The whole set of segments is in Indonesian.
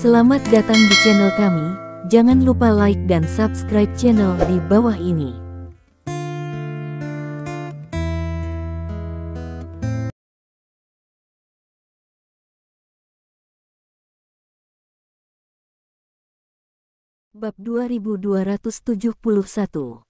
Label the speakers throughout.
Speaker 1: Selamat datang di channel kami, jangan lupa like dan subscribe channel di bawah ini. Bab 2271.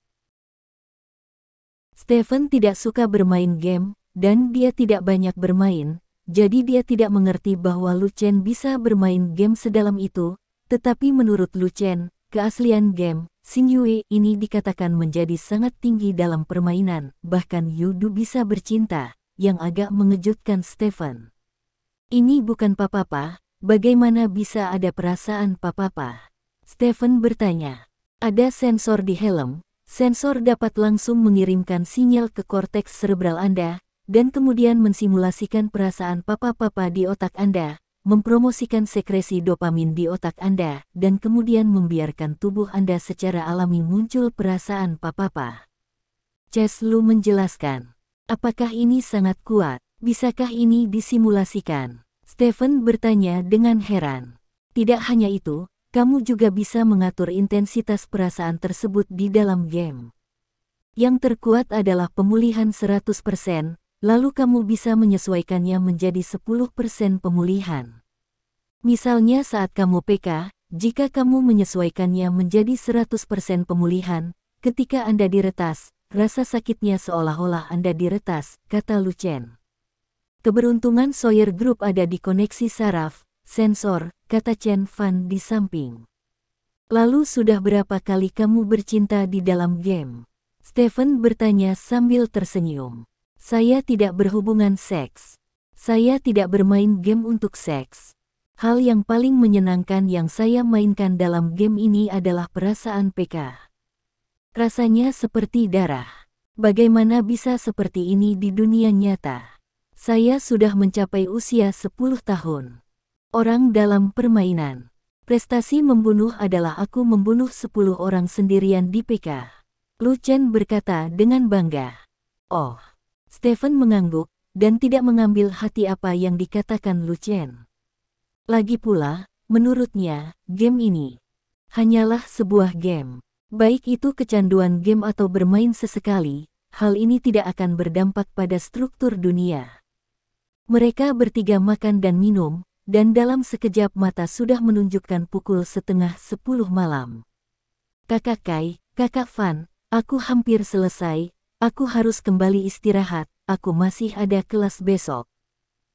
Speaker 1: Stephen tidak suka bermain game, dan dia tidak banyak bermain, jadi dia tidak mengerti bahwa Lu Chen bisa bermain game sedalam itu, tetapi menurut Lu Chen, keaslian game, Xingyue ini dikatakan menjadi sangat tinggi dalam permainan, bahkan Yudu bisa bercinta, yang agak mengejutkan Stephen. Ini bukan papa-papa, bagaimana bisa ada perasaan papa-papa? Stephen bertanya. Ada sensor di helm, sensor dapat langsung mengirimkan sinyal ke korteks cerebral Anda, dan kemudian mensimulasikan perasaan papa-papa di otak Anda, mempromosikan sekresi dopamin di otak Anda, dan kemudian membiarkan tubuh Anda secara alami muncul perasaan papa-papa. Ches Lu menjelaskan. Apakah ini sangat kuat? Bisakah ini disimulasikan? Stephen bertanya dengan heran. Tidak hanya itu, kamu juga bisa mengatur intensitas perasaan tersebut di dalam game. Yang terkuat adalah pemulihan 100%, lalu kamu bisa menyesuaikannya menjadi 10% pemulihan. Misalnya saat kamu PK, jika kamu menyesuaikannya menjadi 100% pemulihan, ketika Anda diretas, rasa sakitnya seolah-olah Anda diretas, kata Lu Chen. Keberuntungan Sawyer Group ada di koneksi saraf, sensor, kata Chen Fan di samping. Lalu sudah berapa kali kamu bercinta di dalam game? Stephen bertanya sambil tersenyum. Saya tidak berhubungan seks. Saya tidak bermain game untuk seks. Hal yang paling menyenangkan yang saya mainkan dalam game ini adalah perasaan PK. Rasanya seperti darah. Bagaimana bisa seperti ini di dunia nyata? Saya sudah mencapai usia 10 tahun. Orang dalam permainan. Prestasi membunuh adalah aku membunuh 10 orang sendirian di PK. Lu Chen berkata dengan bangga. Oh. Stephen mengangguk, dan tidak mengambil hati apa yang dikatakan Lu Chen. Lagi pula, menurutnya, game ini hanyalah sebuah game. Baik itu kecanduan game atau bermain sesekali, hal ini tidak akan berdampak pada struktur dunia. Mereka bertiga makan dan minum, dan dalam sekejap mata sudah menunjukkan pukul 9:30 malam. Kakak Kai, Kakak Fan, aku hampir selesai, aku harus kembali istirahat, aku masih ada kelas besok.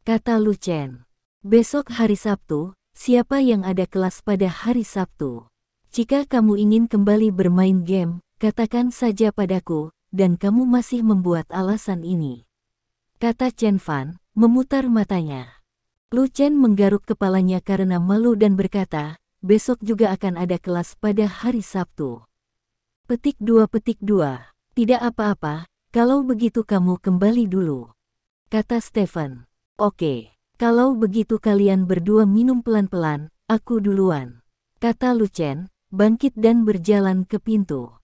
Speaker 1: Kata Lu Chen. Besok hari Sabtu, siapa yang ada kelas pada hari Sabtu? Jika kamu ingin kembali bermain game, katakan saja padaku, dan kamu masih membuat alasan ini. Kata Chen Fan, memutar matanya. Lu Chen menggaruk kepalanya karena malu dan berkata, besok juga akan ada kelas pada hari Sabtu. Petik 2. Tidak apa-apa, kalau begitu kamu kembali dulu. Kata Stephen. Oke, kalau begitu kalian berdua minum pelan-pelan, aku duluan. Kata Lu Chen, bangkit dan berjalan ke pintu.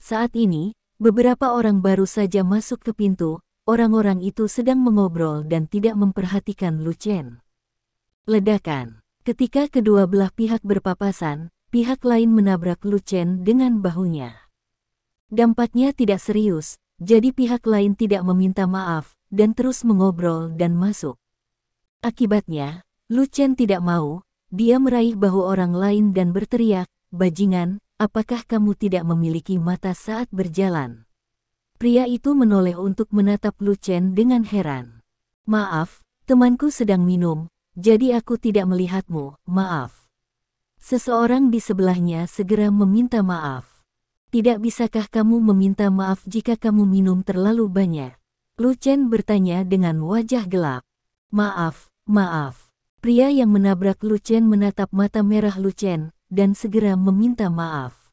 Speaker 1: Saat ini, beberapa orang baru saja masuk ke pintu, orang-orang itu sedang mengobrol dan tidak memperhatikan Lu Chen. Ledakan. Ketika kedua belah pihak berpapasan, pihak lain menabrak Lu Chen dengan bahunya. Dampaknya tidak serius, jadi pihak lain tidak meminta maaf, dan terus mengobrol dan masuk. Akibatnya, Lu Chen tidak mau, dia meraih bahu orang lain dan berteriak, bajingan, apakah kamu tidak memiliki mata saat berjalan? Pria itu menoleh untuk menatap Lu Chen dengan heran. Maaf, temanku sedang minum. Jadi aku tidak melihatmu, maaf. Seseorang di sebelahnya segera meminta maaf. Tidak bisakah kamu meminta maaf jika kamu minum terlalu banyak? Lu Chen bertanya dengan wajah gelap. Maaf. Pria yang menabrak Lu Chen menatap mata merah Lu Chen, dan segera meminta maaf.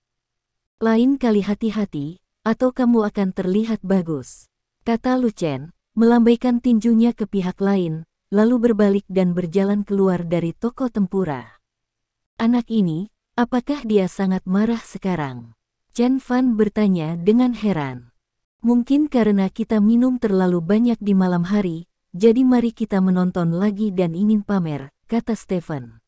Speaker 1: Lain kali hati-hati, atau kamu akan terlihat bagus. Kata Lu Chen, melambaikan tinjunya ke pihak lain, lalu berbalik dan berjalan keluar dari toko tempura. Anak ini, apakah dia sangat marah sekarang? Chen Fan bertanya dengan heran. Mungkin karena kita minum terlalu banyak di malam hari, jadi mari kita menonton lagi dan ingin pamer, kata Stephen.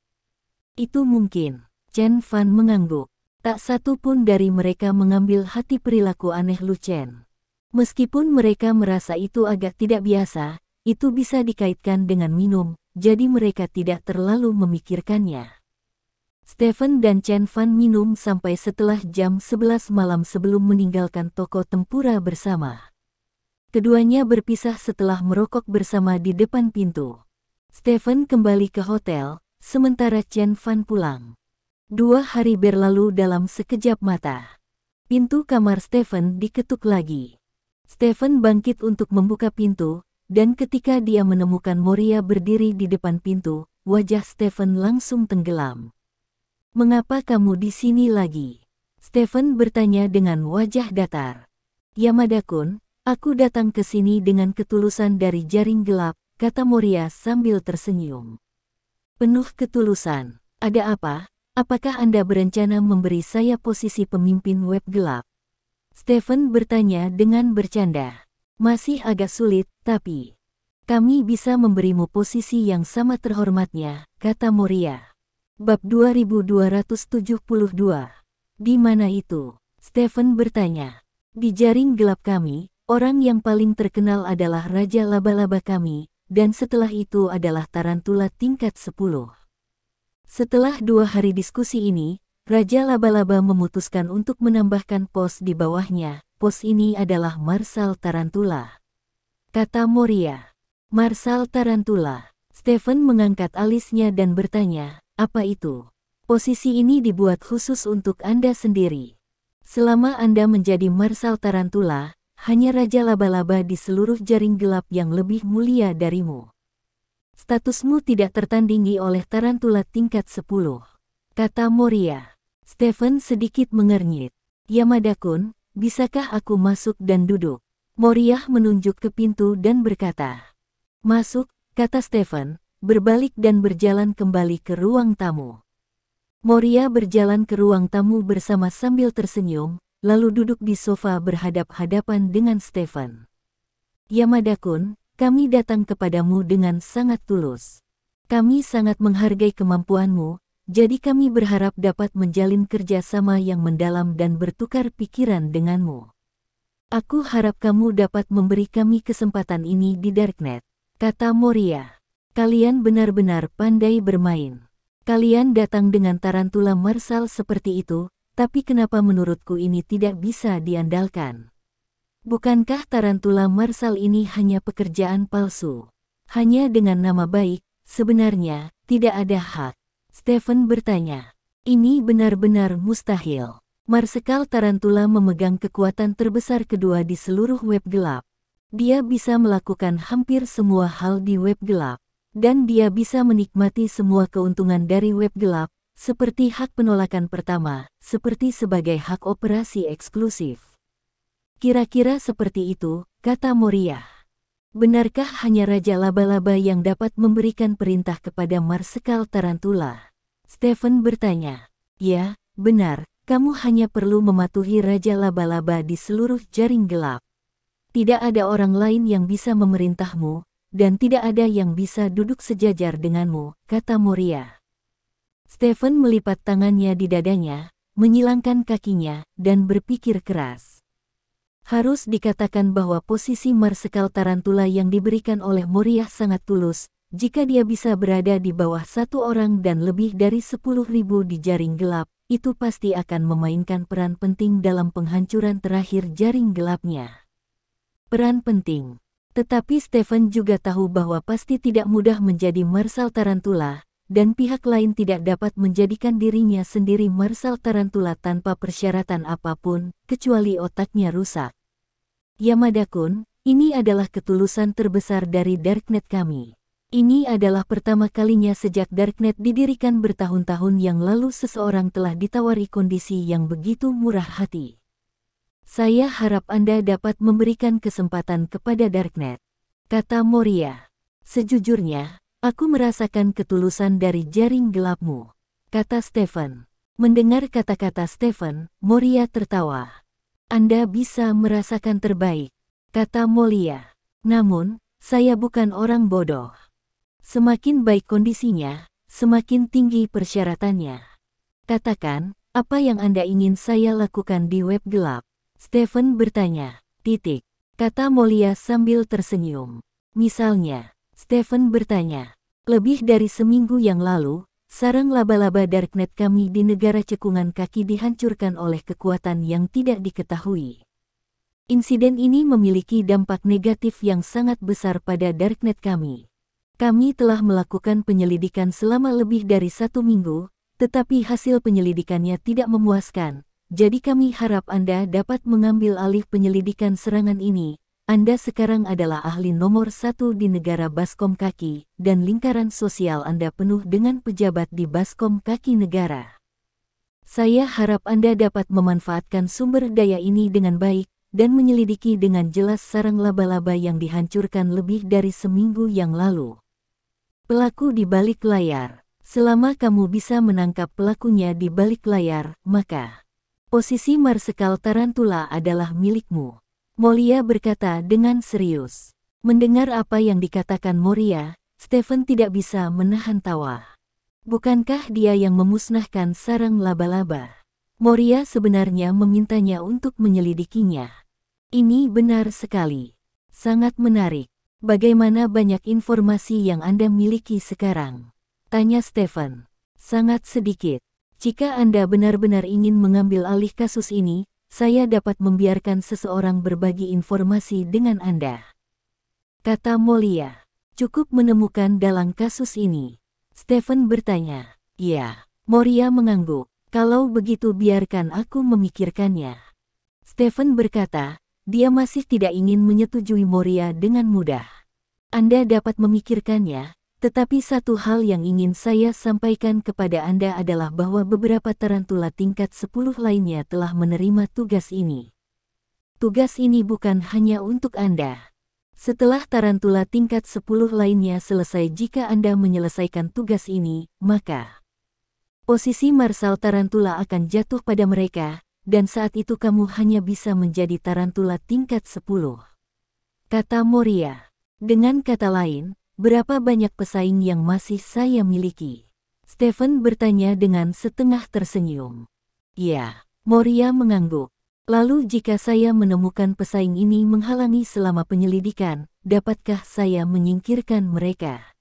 Speaker 1: Itu mungkin. Chen Fan mengangguk. Tak satu pun dari mereka mengambil hati perilaku aneh Lu Chen. Meskipun mereka merasa itu agak tidak biasa, itu bisa dikaitkan dengan minum, jadi mereka tidak terlalu memikirkannya. Stephen dan Chen Fan minum sampai setelah jam 11 malam sebelum meninggalkan toko tempura bersama. Keduanya berpisah setelah merokok bersama di depan pintu. Stephen kembali ke hotel, sementara Chen Fan pulang. 2 hari berlalu dalam sekejap mata. Pintu kamar Stephen diketuk lagi. Stephen bangkit untuk membuka pintu, dan ketika dia menemukan Moria berdiri di depan pintu, wajah Stephen langsung tenggelam. "Mengapa kamu di sini lagi?" Stephen bertanya dengan wajah datar. "Yamada-kun, aku datang ke sini dengan ketulusan dari jaring gelap," kata Moria sambil tersenyum. "Penuh ketulusan. Ada apa? Apakah Anda berencana memberi saya posisi pemimpin web gelap?" Stephen bertanya dengan bercanda. "Masih agak sulit, tapi kami bisa memberimu posisi yang sama terhormatnya," kata Moria. Bab 2272. Di mana itu? Stephen bertanya. "Di jaring gelap kami, orang yang paling terkenal adalah Raja Laba-Laba kami, dan setelah itu adalah Tarantula tingkat 10. Setelah 2 hari diskusi ini, Raja Laba-Laba memutuskan untuk menambahkan pos di bawahnya. Pos ini adalah Marsal Tarantula," kata Moria. "Marsal Tarantula." Stephen mengangkat alisnya dan bertanya, "Apa itu?" "Posisi ini dibuat khusus untuk Anda sendiri. Selama Anda menjadi Marsal Tarantula, hanya Raja Laba-Laba di seluruh jaring gelap yang lebih mulia darimu. Statusmu tidak tertandingi oleh Tarantula tingkat 10, kata Moria. Stephen sedikit mengernyit. "Yamada-kun, bisakah aku masuk dan duduk?" Moria menunjuk ke pintu dan berkata. "Masuk," kata Stephen, berbalik dan berjalan kembali ke ruang tamu. Moria berjalan ke ruang tamu bersama sambil tersenyum, lalu duduk di sofa berhadap-hadapan dengan Stephen. "Yamada-kun, kami datang kepadamu dengan sangat tulus. Kami sangat menghargai kemampuanmu, jadi kami berharap dapat menjalin kerjasama yang mendalam dan bertukar pikiran denganmu. Aku harap kamu dapat memberi kami kesempatan ini di Darknet," kata Moria. "Kalian benar-benar pandai bermain. Kalian datang dengan Tarantula Marsal seperti itu, tapi kenapa menurutku ini tidak bisa diandalkan? Bukankah Tarantula Marsal ini hanya pekerjaan palsu? Hanya dengan nama baik, sebenarnya, tidak ada hak." Stephen bertanya. "Ini benar-benar mustahil. Marsekal Tarantula memegang kekuatan terbesar kedua di seluruh web gelap. Dia bisa melakukan hampir semua hal di web gelap. Dan dia bisa menikmati semua keuntungan dari web gelap, seperti hak penolakan pertama, seperti sebagai hak operasi eksklusif." "Kira-kira seperti itu," kata Moria. "Benarkah hanya Raja Laba-Laba yang dapat memberikan perintah kepada Marsekal Tarantula?" Stephen bertanya. "Ya, benar, kamu hanya perlu mematuhi Raja Laba-Laba di seluruh jaring gelap. Tidak ada orang lain yang bisa memerintahmu, dan tidak ada yang bisa duduk sejajar denganmu," kata Moria. Stephen melipat tangannya di dadanya, menyilangkan kakinya, dan berpikir keras. Harus dikatakan bahwa posisi Marsekal Tarantula yang diberikan oleh Moria sangat tulus, jika dia bisa berada di bawah satu orang dan lebih dari 10.000 di jaring gelap, itu pasti akan memainkan peran penting dalam penghancuran terakhir jaring gelapnya. Peran penting. Tetapi Stephen juga tahu bahwa pasti tidak mudah menjadi Marsal Tarantula, dan pihak lain tidak dapat menjadikan dirinya sendiri Marsal Tarantula tanpa persyaratan apapun, kecuali otaknya rusak. "Yamada-kun, ini adalah ketulusan terbesar dari Darknet kami. Ini adalah pertama kalinya sejak Darknet didirikan bertahun-tahun yang lalu seseorang telah ditawari kondisi yang begitu murah hati. Saya harap Anda dapat memberikan kesempatan kepada Darknet," kata Moria. "Sejujurnya, aku merasakan ketulusan dari jaring gelapmu," kata Stephen. Mendengar kata-kata Stephen, Moria tertawa. "Anda bisa merasakan terbaik," kata Moria. "Namun, saya bukan orang bodoh. Semakin baik kondisinya, semakin tinggi persyaratannya. Katakan, apa yang Anda ingin saya lakukan di web gelap? Stephen bertanya. Kata Molia sambil tersenyum. Misalnya, Stephen bertanya. Lebih dari seminggu yang lalu, sarang laba-laba Darknet kami di negara cekungan kaki dihancurkan oleh kekuatan yang tidak diketahui. Insiden ini memiliki dampak negatif yang sangat besar pada Darknet kami. Kami telah melakukan penyelidikan selama lebih dari 1 minggu, tetapi hasil penyelidikannya tidak memuaskan, jadi kami harap Anda dapat mengambil alih penyelidikan serangan ini. Anda sekarang adalah ahli nomor 1 di negara Baskom Kaki, dan lingkaran sosial Anda penuh dengan pejabat di Baskom Kaki negara. Saya harap Anda dapat memanfaatkan sumber daya ini dengan baik, dan menyelidiki dengan jelas sarang laba-laba yang dihancurkan lebih dari seminggu yang lalu. Pelaku di balik layar. Selama kamu bisa menangkap pelakunya di balik layar, maka posisi Marsekal Tarantula adalah milikmu. Molia berkata dengan serius. Mendengar apa yang dikatakan Moria, Stephen tidak bisa menahan tawa. Bukankah dia yang memusnahkan sarang laba-laba? Moria sebenarnya memintanya untuk menyelidikinya. Ini benar sekali. Sangat menarik. Bagaimana banyak informasi yang Anda miliki sekarang? Tanya Stephen. Sangat sedikit. Jika Anda benar-benar ingin mengambil alih kasus ini, saya dapat membiarkan seseorang berbagi informasi dengan Anda. Kata Molia. Cukup menemukan dalam kasus ini. Stephen bertanya. Ya. Moria mengangguk. Kalau begitu biarkan aku memikirkannya. Stephen berkata, dia masih tidak ingin menyetujui Moria dengan mudah. Anda dapat memikirkannya. Tetapi satu hal yang ingin saya sampaikan kepada Anda adalah bahwa beberapa tarantula tingkat 10 lainnya telah menerima tugas ini. Tugas ini bukan hanya untuk Anda. Setelah tarantula tingkat 10 lainnya selesai, jika Anda menyelesaikan tugas ini, maka posisi Marsal Tarantula akan jatuh pada mereka, dan saat itu kamu hanya bisa menjadi tarantula tingkat 10. Kata Moria. Dengan kata lain, berapa banyak pesaing yang masih saya miliki? Stephen bertanya dengan setengah tersenyum. Ya, Moria mengangguk. Lalu jika saya menemukan pesaing ini menghalangi selama penyelidikan, dapatkah saya menyingkirkan mereka?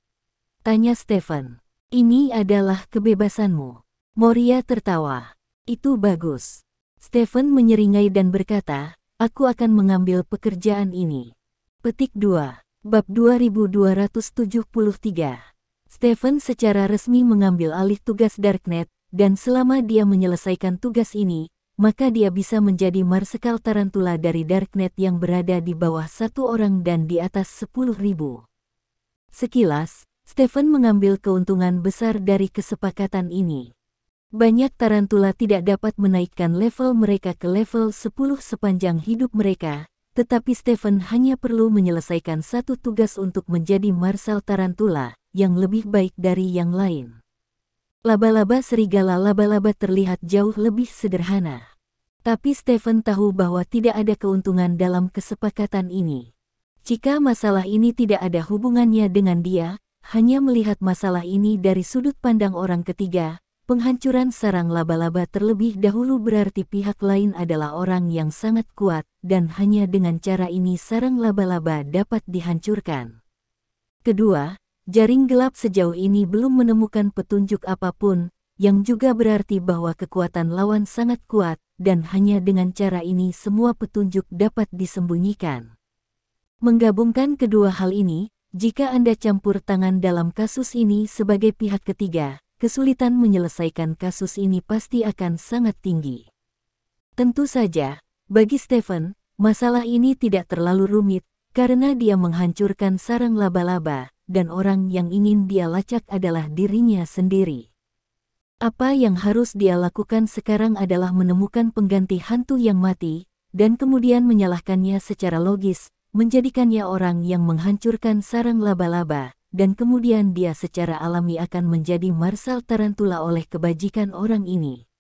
Speaker 1: Tanya Stephen. Ini adalah kebebasanmu. Moria tertawa. Itu bagus. Stephen menyeringai dan berkata, aku akan mengambil pekerjaan ini. Petik 2. Bab 2273. Stephen secara resmi mengambil alih tugas Darknet, dan selama dia menyelesaikan tugas ini, maka dia bisa menjadi Marsekal Tarantula dari Darknet yang berada di bawah 1 orang dan di atas 10.000. Sekilas, Stephen mengambil keuntungan besar dari kesepakatan ini. Banyak tarantula tidak dapat menaikkan level mereka ke level 10 sepanjang hidup mereka, tetapi Stephen hanya perlu menyelesaikan satu tugas untuk menjadi Marsal Tarantula, yang lebih baik dari yang lain. Laba-laba serigala laba-laba terlihat jauh lebih sederhana. Tapi Stephen tahu bahwa tidak ada keuntungan dalam kesepakatan ini. Jika masalah ini tidak ada hubungannya dengan dia, hanya melihat masalah ini dari sudut pandang orang ketiga, penghancuran sarang laba-laba terlebih dahulu berarti pihak lain adalah orang yang sangat kuat, dan hanya dengan cara ini sarang laba-laba dapat dihancurkan. Kedua, jaring gelap sejauh ini belum menemukan petunjuk apapun, yang juga berarti bahwa kekuatan lawan sangat kuat, dan hanya dengan cara ini semua petunjuk dapat disembunyikan. Menggabungkan kedua hal ini, jika Anda campur tangan dalam kasus ini sebagai pihak ketiga, kesulitan menyelesaikan kasus ini pasti akan sangat tinggi. Tentu saja, bagi Stephen, masalah ini tidak terlalu rumit, karena dia menghancurkan sarang laba-laba, dan orang yang ingin dia lacak adalah dirinya sendiri. Apa yang harus dia lakukan sekarang adalah menemukan pengganti hantu yang mati, dan kemudian menyalahkannya secara logis, menjadikannya orang yang menghancurkan sarang laba-laba, dan kemudian dia secara alami akan menjadi Marsal Tarantula oleh kebajikan orang ini.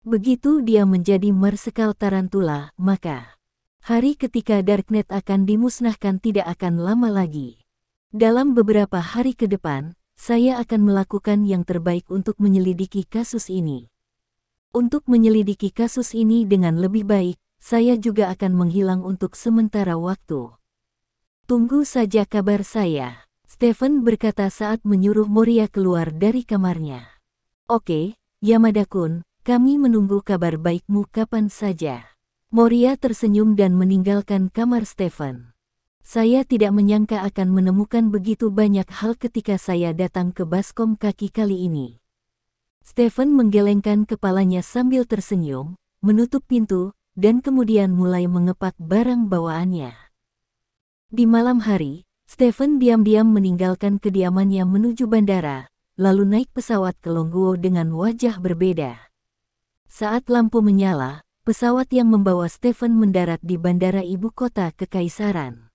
Speaker 1: Begitu dia menjadi Marsekal Tarantula, maka hari ketika Darknet akan dimusnahkan tidak akan lama lagi. Dalam beberapa hari ke depan, saya akan melakukan yang terbaik untuk menyelidiki kasus ini. Untuk menyelidiki kasus ini dengan lebih baik, saya juga akan menghilang untuk sementara waktu. Tunggu saja kabar saya, Stephen berkata saat menyuruh Moria keluar dari kamarnya. Oke, Yamada-kun, kami menunggu kabar baikmu kapan saja. Moria tersenyum dan meninggalkan kamar Stephen. Saya tidak menyangka akan menemukan begitu banyak hal ketika saya datang ke baskom kaki kali ini. Stephen menggelengkan kepalanya sambil tersenyum, menutup pintu, dan kemudian mulai mengepak barang bawaannya. Di malam hari, Stephen diam-diam meninggalkan kediamannya menuju bandara, lalu naik pesawat ke Longguo dengan wajah berbeda. Saat lampu menyala, pesawat yang membawa Stephen mendarat di bandara ibu kota Kekaisaran.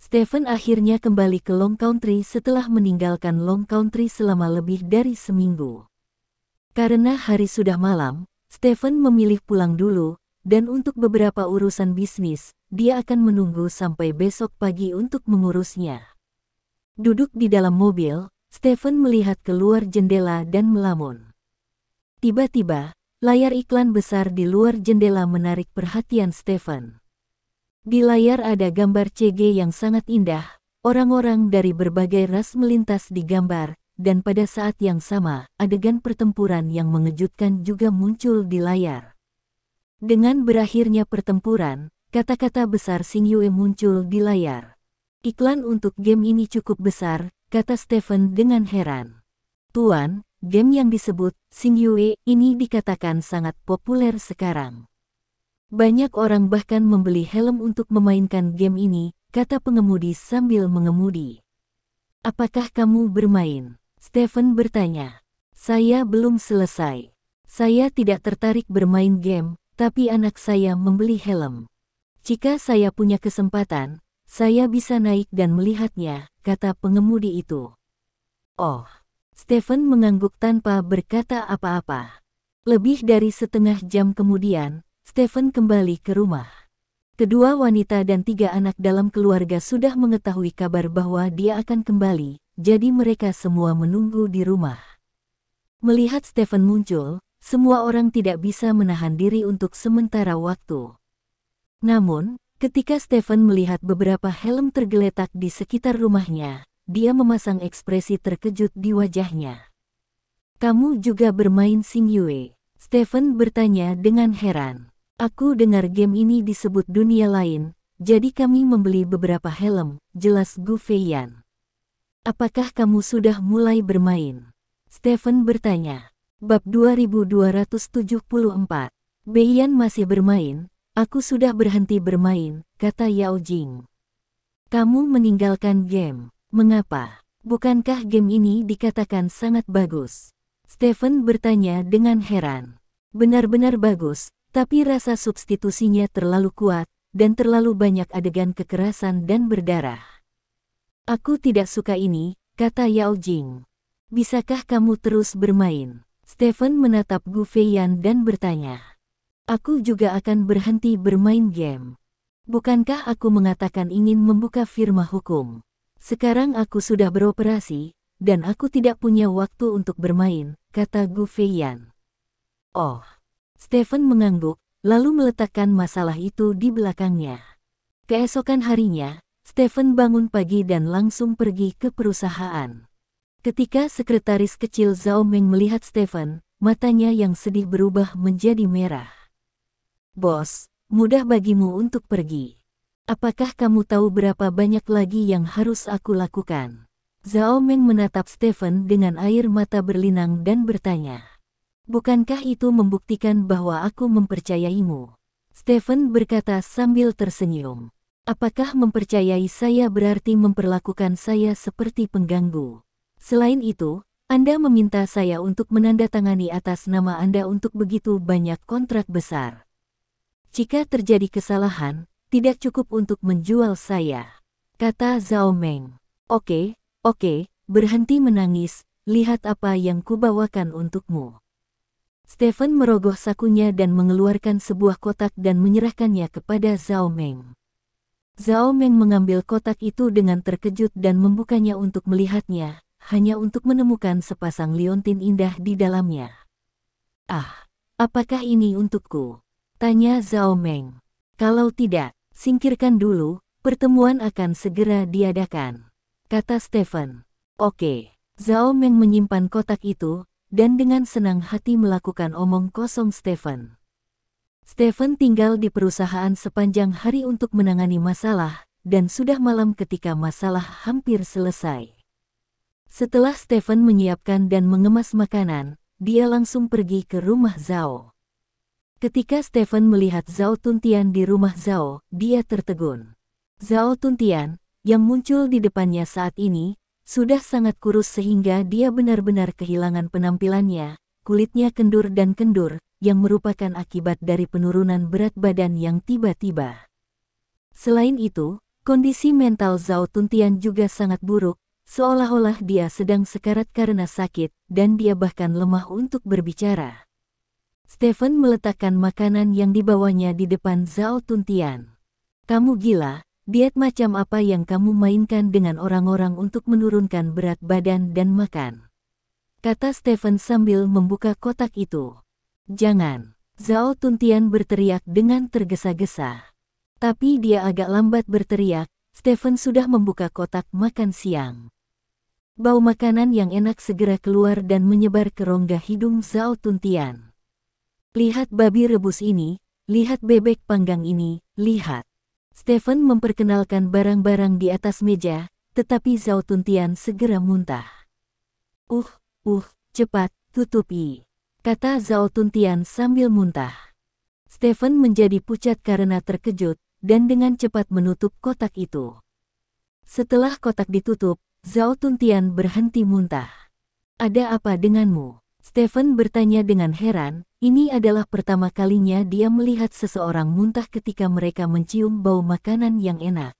Speaker 1: Stephen akhirnya kembali ke Long Country setelah meninggalkan Long Country selama lebih dari seminggu. Karena hari sudah malam, Stephen memilih pulang dulu, dan untuk beberapa urusan bisnis, dia akan menunggu sampai besok pagi untuk mengurusnya. Duduk di dalam mobil, Stephen melihat keluar jendela dan melamun. Tiba-tiba, layar iklan besar di luar jendela menarik perhatian Stephen. Di layar ada gambar CG yang sangat indah, orang-orang dari berbagai ras melintas di gambar, dan pada saat yang sama, adegan pertempuran yang mengejutkan juga muncul di layar. Dengan berakhirnya pertempuran, kata-kata besar Xingyue muncul di layar. Iklan untuk game ini cukup besar, kata Stephen dengan heran. Tuan, game yang disebut Xingyue ini dikatakan sangat populer sekarang. Banyak orang bahkan membeli helm untuk memainkan game ini, kata pengemudi sambil mengemudi. Apakah kamu bermain? Stephen bertanya. Saya belum selesai. Saya tidak tertarik bermain game, tapi anak saya membeli helm. Jika saya punya kesempatan, saya bisa naik dan melihatnya, kata pengemudi itu. Oh. Stephen mengangguk tanpa berkata apa-apa. Lebih dari setengah jam kemudian, Stephen kembali ke rumah. Kedua wanita dan 3 anak dalam keluarga sudah mengetahui kabar bahwa dia akan kembali, jadi mereka semua menunggu di rumah. Melihat Stephen muncul, semua orang tidak bisa menahan diri untuk sementara waktu. Namun, ketika Stephen melihat beberapa helm tergeletak di sekitar rumahnya, dia memasang ekspresi terkejut di wajahnya. Kamu juga bermain Xingyue? Stephen bertanya dengan heran. Aku dengar game ini disebut dunia lain, jadi kami membeli beberapa helm, jelas Gu Feiyan. Apakah kamu sudah mulai bermain? Stephen bertanya. Bab 2274. Beiyan masih bermain, aku sudah berhenti bermain, kata Yao Jing. Kamu meninggalkan game. Mengapa? Bukankah game ini dikatakan sangat bagus? Stephen bertanya dengan heran. Benar-benar bagus, tapi rasa substitusinya terlalu kuat, dan terlalu banyak adegan kekerasan dan berdarah. Aku tidak suka ini, kata Yao Jing. Bisakah kamu terus bermain? Stephen menatap Gu Feiyan dan bertanya. Aku juga akan berhenti bermain game. Bukankah aku mengatakan ingin membuka firma hukum? Sekarang aku sudah beroperasi, dan aku tidak punya waktu untuk bermain, kata Gu Feiyan. Oh. Stephen mengangguk, lalu meletakkan masalah itu di belakangnya. Keesokan harinya, Stephen bangun pagi dan langsung pergi ke perusahaan. Ketika sekretaris kecil Zhao Meng melihat Stephen, matanya yang sedih berubah menjadi merah. Bos, mudah bagimu untuk pergi. Apakah kamu tahu berapa banyak lagi yang harus aku lakukan? Zhao Meng menatap Stephen dengan air mata berlinang dan bertanya. Bukankah itu membuktikan bahwa aku mempercayaimu? Stephen berkata sambil tersenyum. Apakah mempercayai saya berarti memperlakukan saya seperti pengganggu? Selain itu, Anda meminta saya untuk menandatangani atas nama Anda untuk begitu banyak kontrak besar. Jika terjadi kesalahan, tidak cukup untuk menjual saya, kata Zhao Meng. Oke, berhenti menangis, lihat apa yang kubawakan untukmu. Stephen merogoh sakunya dan mengeluarkan sebuah kotak dan menyerahkannya kepada Zhao Meng. Zhao Meng mengambil kotak itu dengan terkejut dan membukanya untuk melihatnya, hanya untuk menemukan sepasang liontin indah di dalamnya. Ah, apakah ini untukku? Tanya Zhao Meng. Kalau tidak, singkirkan dulu, pertemuan akan segera diadakan, kata Stephen. Oke. Zhao Meng menyimpan kotak itu, dan dengan senang hati melakukan omong kosong Stephen. Stephen tinggal di perusahaan sepanjang hari untuk menangani masalah, dan sudah malam ketika masalah hampir selesai. Setelah Stephen menyiapkan dan mengemas makanan, dia langsung pergi ke rumah Zhao. Ketika Stephen melihat Zhao Tuntian di rumah Zhao, dia tertegun. Zhao Tuntian, yang muncul di depannya saat ini, sudah sangat kurus sehingga dia benar-benar kehilangan penampilannya, kulitnya kendur dan kendur, yang merupakan akibat dari penurunan berat badan yang tiba-tiba. Selain itu, kondisi mental Zhao Tuntian juga sangat buruk, seolah-olah dia sedang sekarat karena sakit, dan dia bahkan lemah untuk berbicara. Stephen meletakkan makanan yang dibawanya di depan Zhao Tuntian. Kamu gila, diet macam apa yang kamu mainkan dengan orang-orang untuk menurunkan berat badan dan makan? Kata Stephen sambil membuka kotak itu. Jangan, Zhao Tuntian berteriak dengan tergesa-gesa. Tapi dia agak lambat berteriak, Stephen sudah membuka kotak makan siang. Bau makanan yang enak segera keluar dan menyebar ke rongga hidung Zhao Tuntian. Lihat babi rebus ini, lihat bebek panggang ini, lihat. Stephen memperkenalkan barang-barang di atas meja, tetapi Zhao Tuntian segera muntah. Cepat, tutupi, kata Zhao Tuntian sambil muntah. Stephen menjadi pucat karena terkejut, dan dengan cepat menutup kotak itu. Setelah kotak ditutup, Zhao Tuntian berhenti muntah. Ada apa denganmu? Stephen bertanya dengan heran, ini adalah pertama kalinya dia melihat seseorang muntah ketika mereka mencium bau makanan yang enak.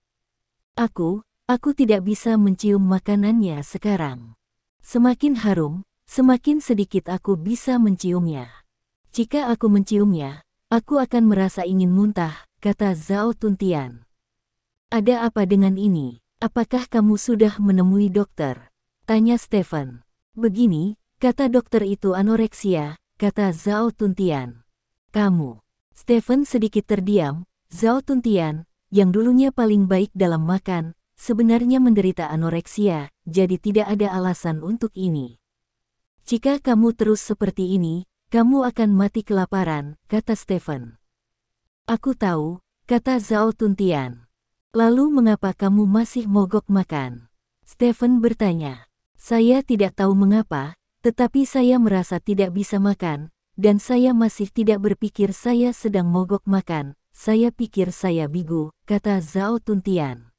Speaker 1: Aku tidak bisa mencium makanannya sekarang. Semakin harum, semakin sedikit aku bisa menciumnya. Jika aku menciumnya, aku akan merasa ingin muntah, kata Zhao Tuntian. Ada apa dengan ini? Apakah kamu sudah menemui dokter? Tanya Stephen. Begini, kata dokter itu anoreksia, kata Zhao Tuntian. Kamu. Stephen sedikit terdiam. Zhao Tuntian, yang dulunya paling baik dalam makan, sebenarnya menderita anoreksia, jadi tidak ada alasan untuk ini. Jika kamu terus seperti ini, kamu akan mati kelaparan, kata Stephen. Aku tahu, kata Zhao Tuntian. Lalu mengapa kamu masih mogok makan? Stephen bertanya. Saya tidak tahu mengapa, tetapi saya merasa tidak bisa makan, dan saya masih tidak berpikir saya sedang mogok makan. Saya pikir saya bigu, kata Zhao Tuntian.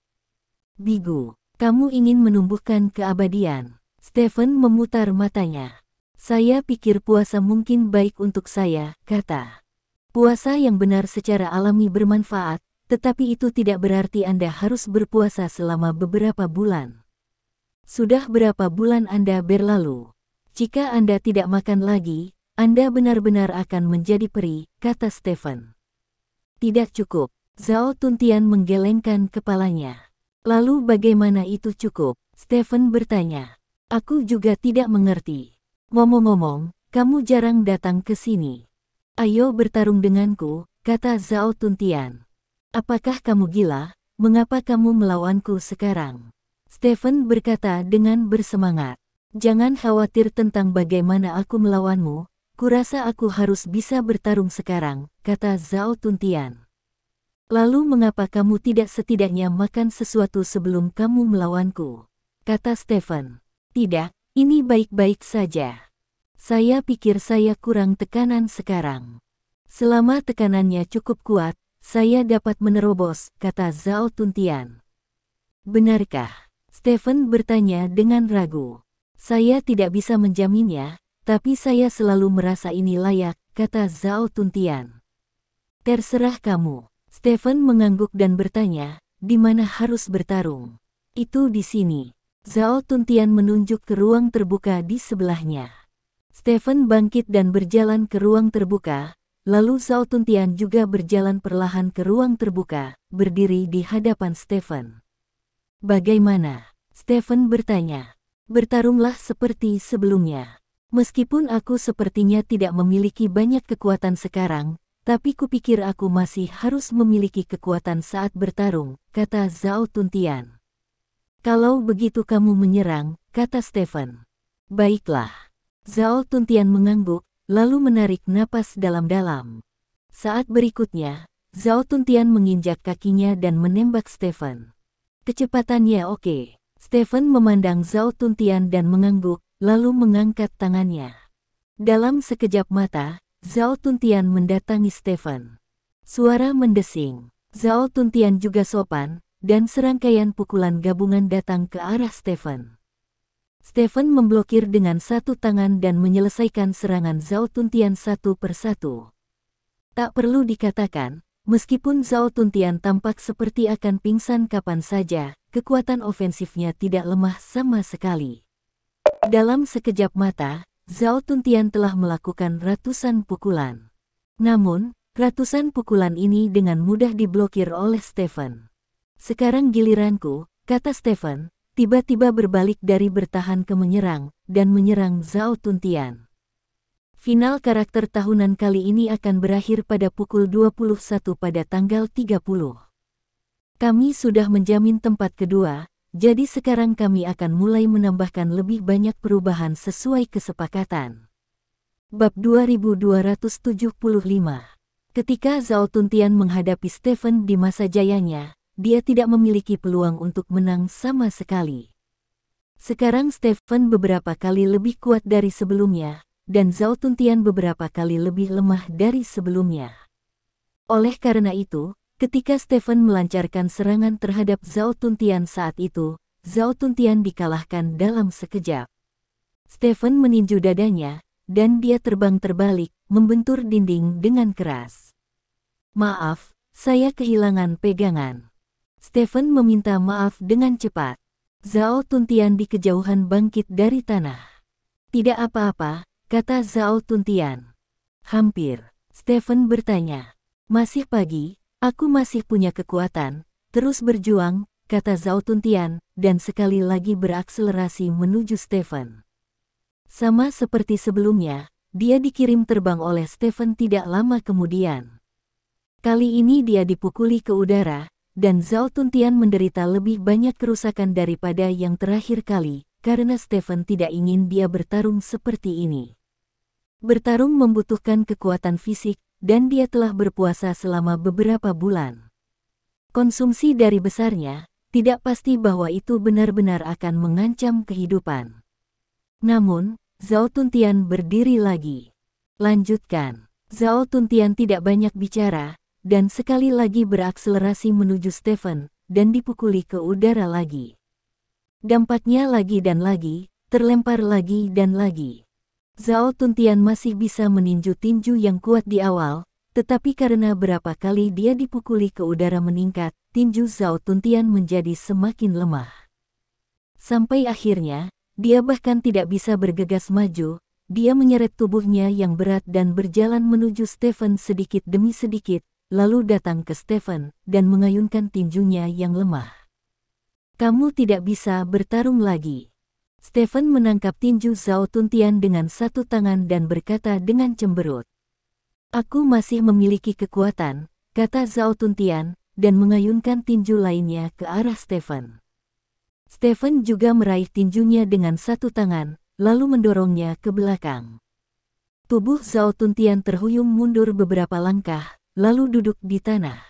Speaker 1: Bigu, kamu ingin menumbuhkan keabadian. Stephen memutar matanya. Saya pikir puasa mungkin baik untuk saya, kata. Puasa yang benar secara alami bermanfaat, tetapi itu tidak berarti Anda harus berpuasa selama beberapa bulan. Sudah berapa bulan Anda berlalu? Jika Anda tidak makan lagi, Anda benar-benar akan menjadi peri, kata Stephen. Tidak cukup. Zhao Tuntian menggelengkan kepalanya. Lalu bagaimana itu cukup? Stephen bertanya. Aku juga tidak mengerti. Ngomong-ngomong, kamu jarang datang ke sini. Ayo bertarung denganku, kata Zhao Tuntian. Apakah kamu gila? Mengapa kamu melawanku sekarang? Stephen berkata dengan bersemangat. Jangan khawatir tentang bagaimana aku melawanmu, kurasa aku harus bisa bertarung sekarang, kata Zhao Tuntian. Lalu mengapa kamu tidak setidaknya makan sesuatu sebelum kamu melawanku? Kata Stephen. Tidak, ini baik-baik saja. Saya pikir saya kurang tekanan sekarang. Selama tekanannya cukup kuat, saya dapat menerobos, kata Zhao Tuntian. Benarkah? Stephen bertanya dengan ragu. Saya tidak bisa menjaminnya, tapi saya selalu merasa ini layak, kata Zhao Tuntian. Terserah kamu. Stephen mengangguk dan bertanya, di mana harus bertarung? Itu di sini. Zhao Tuntian menunjuk ke ruang terbuka di sebelahnya. Stephen bangkit dan berjalan ke ruang terbuka. Lalu Zhao Tuntian juga berjalan perlahan ke ruang terbuka, berdiri di hadapan Stephen. Bagaimana? Stephen bertanya. Bertarunglah seperti sebelumnya. Meskipun aku sepertinya tidak memiliki banyak kekuatan sekarang, tapi kupikir aku masih harus memiliki kekuatan saat bertarung, kata Zhao Tuntian. Kalau begitu kamu menyerang, kata Stephen. Baiklah. Zhao Tuntian mengangguk, lalu menarik napas dalam-dalam. Saat berikutnya, Zhao Tuntian menginjak kakinya dan menembak Stephen. Kecepatannya oke. Stephen memandang Zhao Tuntian dan mengangguk, lalu mengangkat tangannya. Dalam sekejap mata, Zhao Tuntian mendatangi Stephen. Suara mendesing. Zhao Tuntian juga sopan, dan serangkaian pukulan gabungan datang ke arah Stephen. Stephen memblokir dengan satu tangan dan menyelesaikan serangan Zhao Tuntian satu persatu. Tak perlu dikatakan, meskipun Zhao Tuntian tampak seperti akan pingsan kapan saja, kekuatan ofensifnya tidak lemah sama sekali. Dalam sekejap mata, Zhao Tuntian telah melakukan ratusan pukulan. Namun, ratusan pukulan ini dengan mudah diblokir oleh Stephen. Sekarang giliranku, kata Stephen, tiba-tiba berbalik dari bertahan ke menyerang, dan menyerang Zhao Tuntian. Final karakter tahunan kali ini akan berakhir pada pukul 21 pada tanggal 30. Kami sudah menjamin tempat kedua, jadi sekarang kami akan mulai menambahkan lebih banyak perubahan sesuai kesepakatan. Bab 2275. Ketika Zhao Tuntian menghadapi Stephen di masa jayanya, dia tidak memiliki peluang untuk menang sama sekali. Sekarang Stephen beberapa kali lebih kuat dari sebelumnya, dan Zhao Tuntian beberapa kali lebih lemah dari sebelumnya. Oleh karena itu, ketika Stephen melancarkan serangan terhadap Zhao Tuntian saat itu, Zhao Tuntian dikalahkan dalam sekejap. Stephen meninju dadanya, dan dia terbang terbalik, membentur dinding dengan keras. Maaf, saya kehilangan pegangan. Stephen meminta maaf dengan cepat. Zhao Tuntian di kejauhan bangkit dari tanah. Tidak apa-apa, kata Zhao Tuntian. Hampir. Stephen bertanya. Masih pagi. Aku masih punya kekuatan, terus berjuang, kata Zhao Tuntian, dan sekali lagi berakselerasi menuju Stephen. Sama seperti sebelumnya, dia dikirim terbang oleh Stephen tidak lama kemudian. Kali ini dia dipukuli ke udara, dan Zhao Tuntian menderita lebih banyak kerusakan daripada yang terakhir kali, karena Stephen tidak ingin dia bertarung seperti ini. Bertarung membutuhkan kekuatan fisik, dan dia telah berpuasa selama beberapa bulan. Konsumsi dari besarnya, tidak pasti bahwa itu benar-benar akan mengancam kehidupan. Namun, Zhao Tuntian berdiri lagi. Lanjutkan. Zhao Tuntian tidak banyak bicara, dan sekali lagi berakselerasi menuju Stephen, dan dipukuli ke udara lagi. Dampaknya lagi dan lagi, terlempar lagi dan lagi. Zhao Tuntian masih bisa meninju tinju yang kuat di awal, tetapi karena berapa kali dia dipukuli ke udara meningkat, tinju Zhao Tuntian menjadi semakin lemah. Sampai akhirnya, dia bahkan tidak bisa bergegas maju, dia menyeret tubuhnya yang berat dan berjalan menuju Stephen sedikit demi sedikit, lalu datang ke Stephen dan mengayunkan tinjunya yang lemah. Kamu tidak bisa bertarung lagi. Stephen menangkap tinju Zhao Tuntian dengan satu tangan dan berkata dengan cemberut. Aku masih memiliki kekuatan, kata Zhao Tuntian, dan mengayunkan tinju lainnya ke arah Stephen. Stephen juga meraih tinjunya dengan satu tangan, lalu mendorongnya ke belakang. Tubuh Zhao Tuntian terhuyung mundur beberapa langkah, lalu duduk di tanah.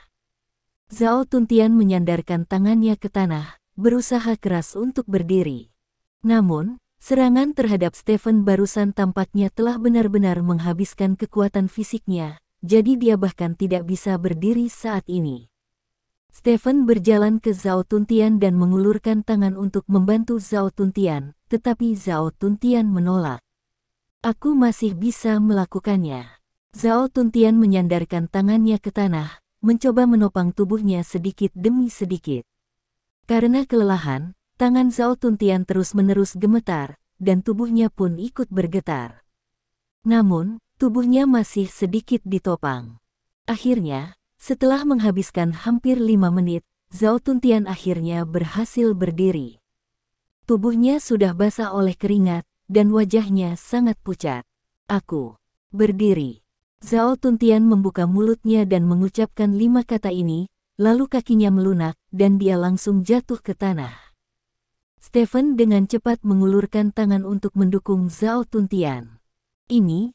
Speaker 1: Zhao Tuntian menyandarkan tangannya ke tanah, berusaha keras untuk berdiri. Namun, serangan terhadap Stephen barusan tampaknya telah benar-benar menghabiskan kekuatan fisiknya, jadi dia bahkan tidak bisa berdiri saat ini. Stephen berjalan ke Zhao Tuntian dan mengulurkan tangan untuk membantu Zhao Tuntian, tetapi Zhao Tuntian menolak. Aku masih bisa melakukannya. Zhao Tuntian menyandarkan tangannya ke tanah, mencoba menopang tubuhnya sedikit demi sedikit. Karena kelelahan, tangan Zhao Tuntian terus-menerus gemetar, dan tubuhnya pun ikut bergetar. Namun, tubuhnya masih sedikit ditopang. Akhirnya, setelah menghabiskan hampir 5 menit, Zhao Tuntian akhirnya berhasil berdiri. Tubuhnya sudah basah oleh keringat, dan wajahnya sangat pucat. Aku berdiri. Zhao Tuntian membuka mulutnya dan mengucapkan 5 kata ini, lalu kakinya melunak, dan dia langsung jatuh ke tanah. Stephen dengan cepat mengulurkan tangan untuk mendukung Zhao Tuntian. Ini,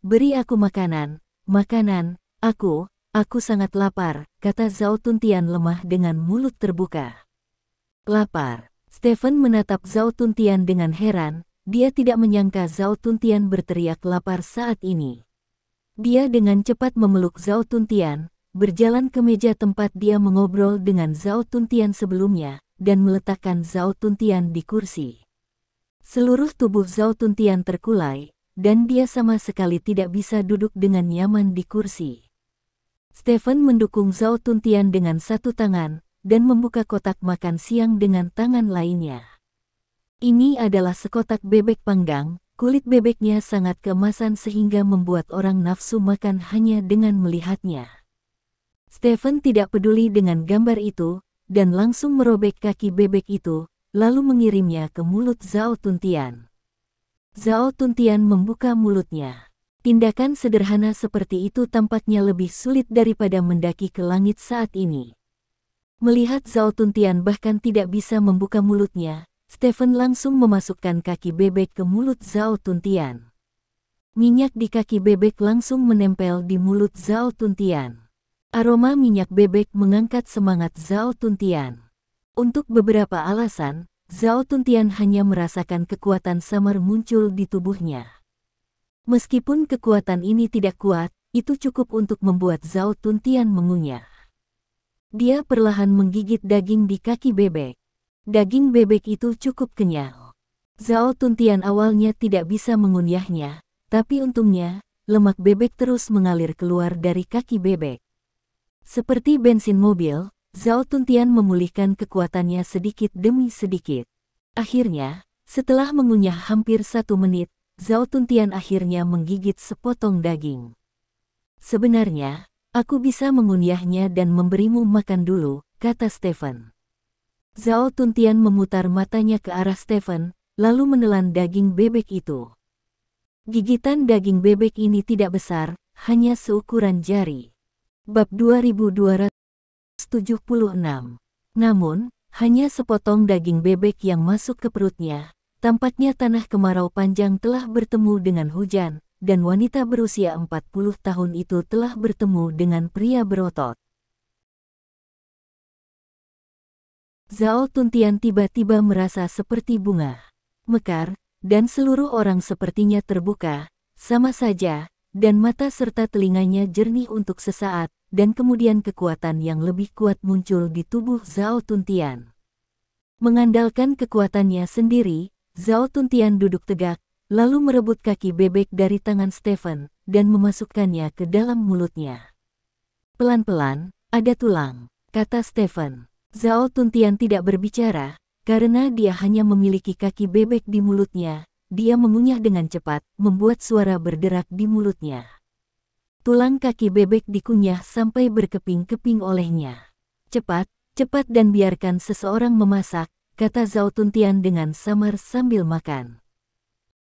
Speaker 1: beri aku makanan, aku sangat lapar, kata Zhao Tuntian lemah dengan mulut terbuka. Lapar. Stephen menatap Zhao Tuntian dengan heran, dia tidak menyangka Zhao Tuntian berteriak lapar saat ini. Dia dengan cepat memeluk Zhao Tuntian, berjalan ke meja tempat dia mengobrol dengan Zhao Tuntian sebelumnya, dan meletakkan Zhao Tuntian di kursi. Seluruh tubuh Zhao Tuntian terkulai, dan dia sama sekali tidak bisa duduk dengan nyaman di kursi. Stephen mendukung Zhao Tuntian dengan satu tangan, dan membuka kotak makan siang dengan tangan lainnya. Ini adalah sekotak bebek panggang, kulit bebeknya sangat keemasan sehingga membuat orang nafsu makan hanya dengan melihatnya. Stephen tidak peduli dengan gambar itu, dan langsung merobek kaki bebek itu, lalu mengirimnya ke mulut Zhao Tuntian. Zhao Tuntian membuka mulutnya. Tindakan sederhana seperti itu tampaknya lebih sulit daripada mendaki ke langit saat ini. Melihat Zhao Tuntian bahkan tidak bisa membuka mulutnya, Stephen langsung memasukkan kaki bebek ke mulut Zhao Tuntian. Minyak di kaki bebek langsung menempel di mulut Zhao Tuntian. Aroma minyak bebek mengangkat semangat Zhao Tuntian. Untuk beberapa alasan, Zhao Tuntian hanya merasakan kekuatan samar muncul di tubuhnya. Meskipun kekuatan ini tidak kuat, itu cukup untuk membuat Zhao Tuntian mengunyah. Dia perlahan menggigit daging di kaki bebek. Daging bebek itu cukup kenyal. Zhao Tuntian awalnya tidak bisa mengunyahnya, tapi untungnya, lemak bebek terus mengalir keluar dari kaki bebek. Seperti bensin mobil, Zhao Tuntian memulihkan kekuatannya sedikit demi sedikit. Akhirnya, setelah mengunyah hampir 1 menit, Zhao Tuntian akhirnya menggigit sepotong daging. Sebenarnya, aku bisa mengunyahnya dan memberimu makan dulu, kata Stephen. Zhao Tuntian memutar matanya ke arah Stephen, lalu menelan daging bebek itu. Gigitan daging bebek ini tidak besar, hanya seukuran jari. Bab 2276. Namun, hanya sepotong daging bebek yang masuk ke perutnya. Tampaknya tanah kemarau panjang telah bertemu dengan hujan, dan wanita berusia 40 tahun itu telah bertemu dengan pria berotot. Zhao Tuntian tiba-tiba merasa seperti bunga mekar, dan seluruh orang sepertinya terbuka, sama saja, dan mata serta telinganya jernih untuk sesaat, dan kemudian kekuatan yang lebih kuat muncul di tubuh Zhao Tuntian. Mengandalkan kekuatannya sendiri, Zhao Tuntian duduk tegak, lalu merebut kaki bebek dari tangan Stephen, dan memasukkannya ke dalam mulutnya. Pelan-pelan, ada tulang, kata Stephen. Zhao Tuntian tidak berbicara, karena dia hanya memiliki kaki bebek di mulutnya. Dia mengunyah dengan cepat, membuat suara berderak di mulutnya. Tulang kaki bebek dikunyah sampai berkeping-keping olehnya. Cepat, cepat dan biarkan seseorang memasak, kata Zhao Tuntian dengan samar sambil makan.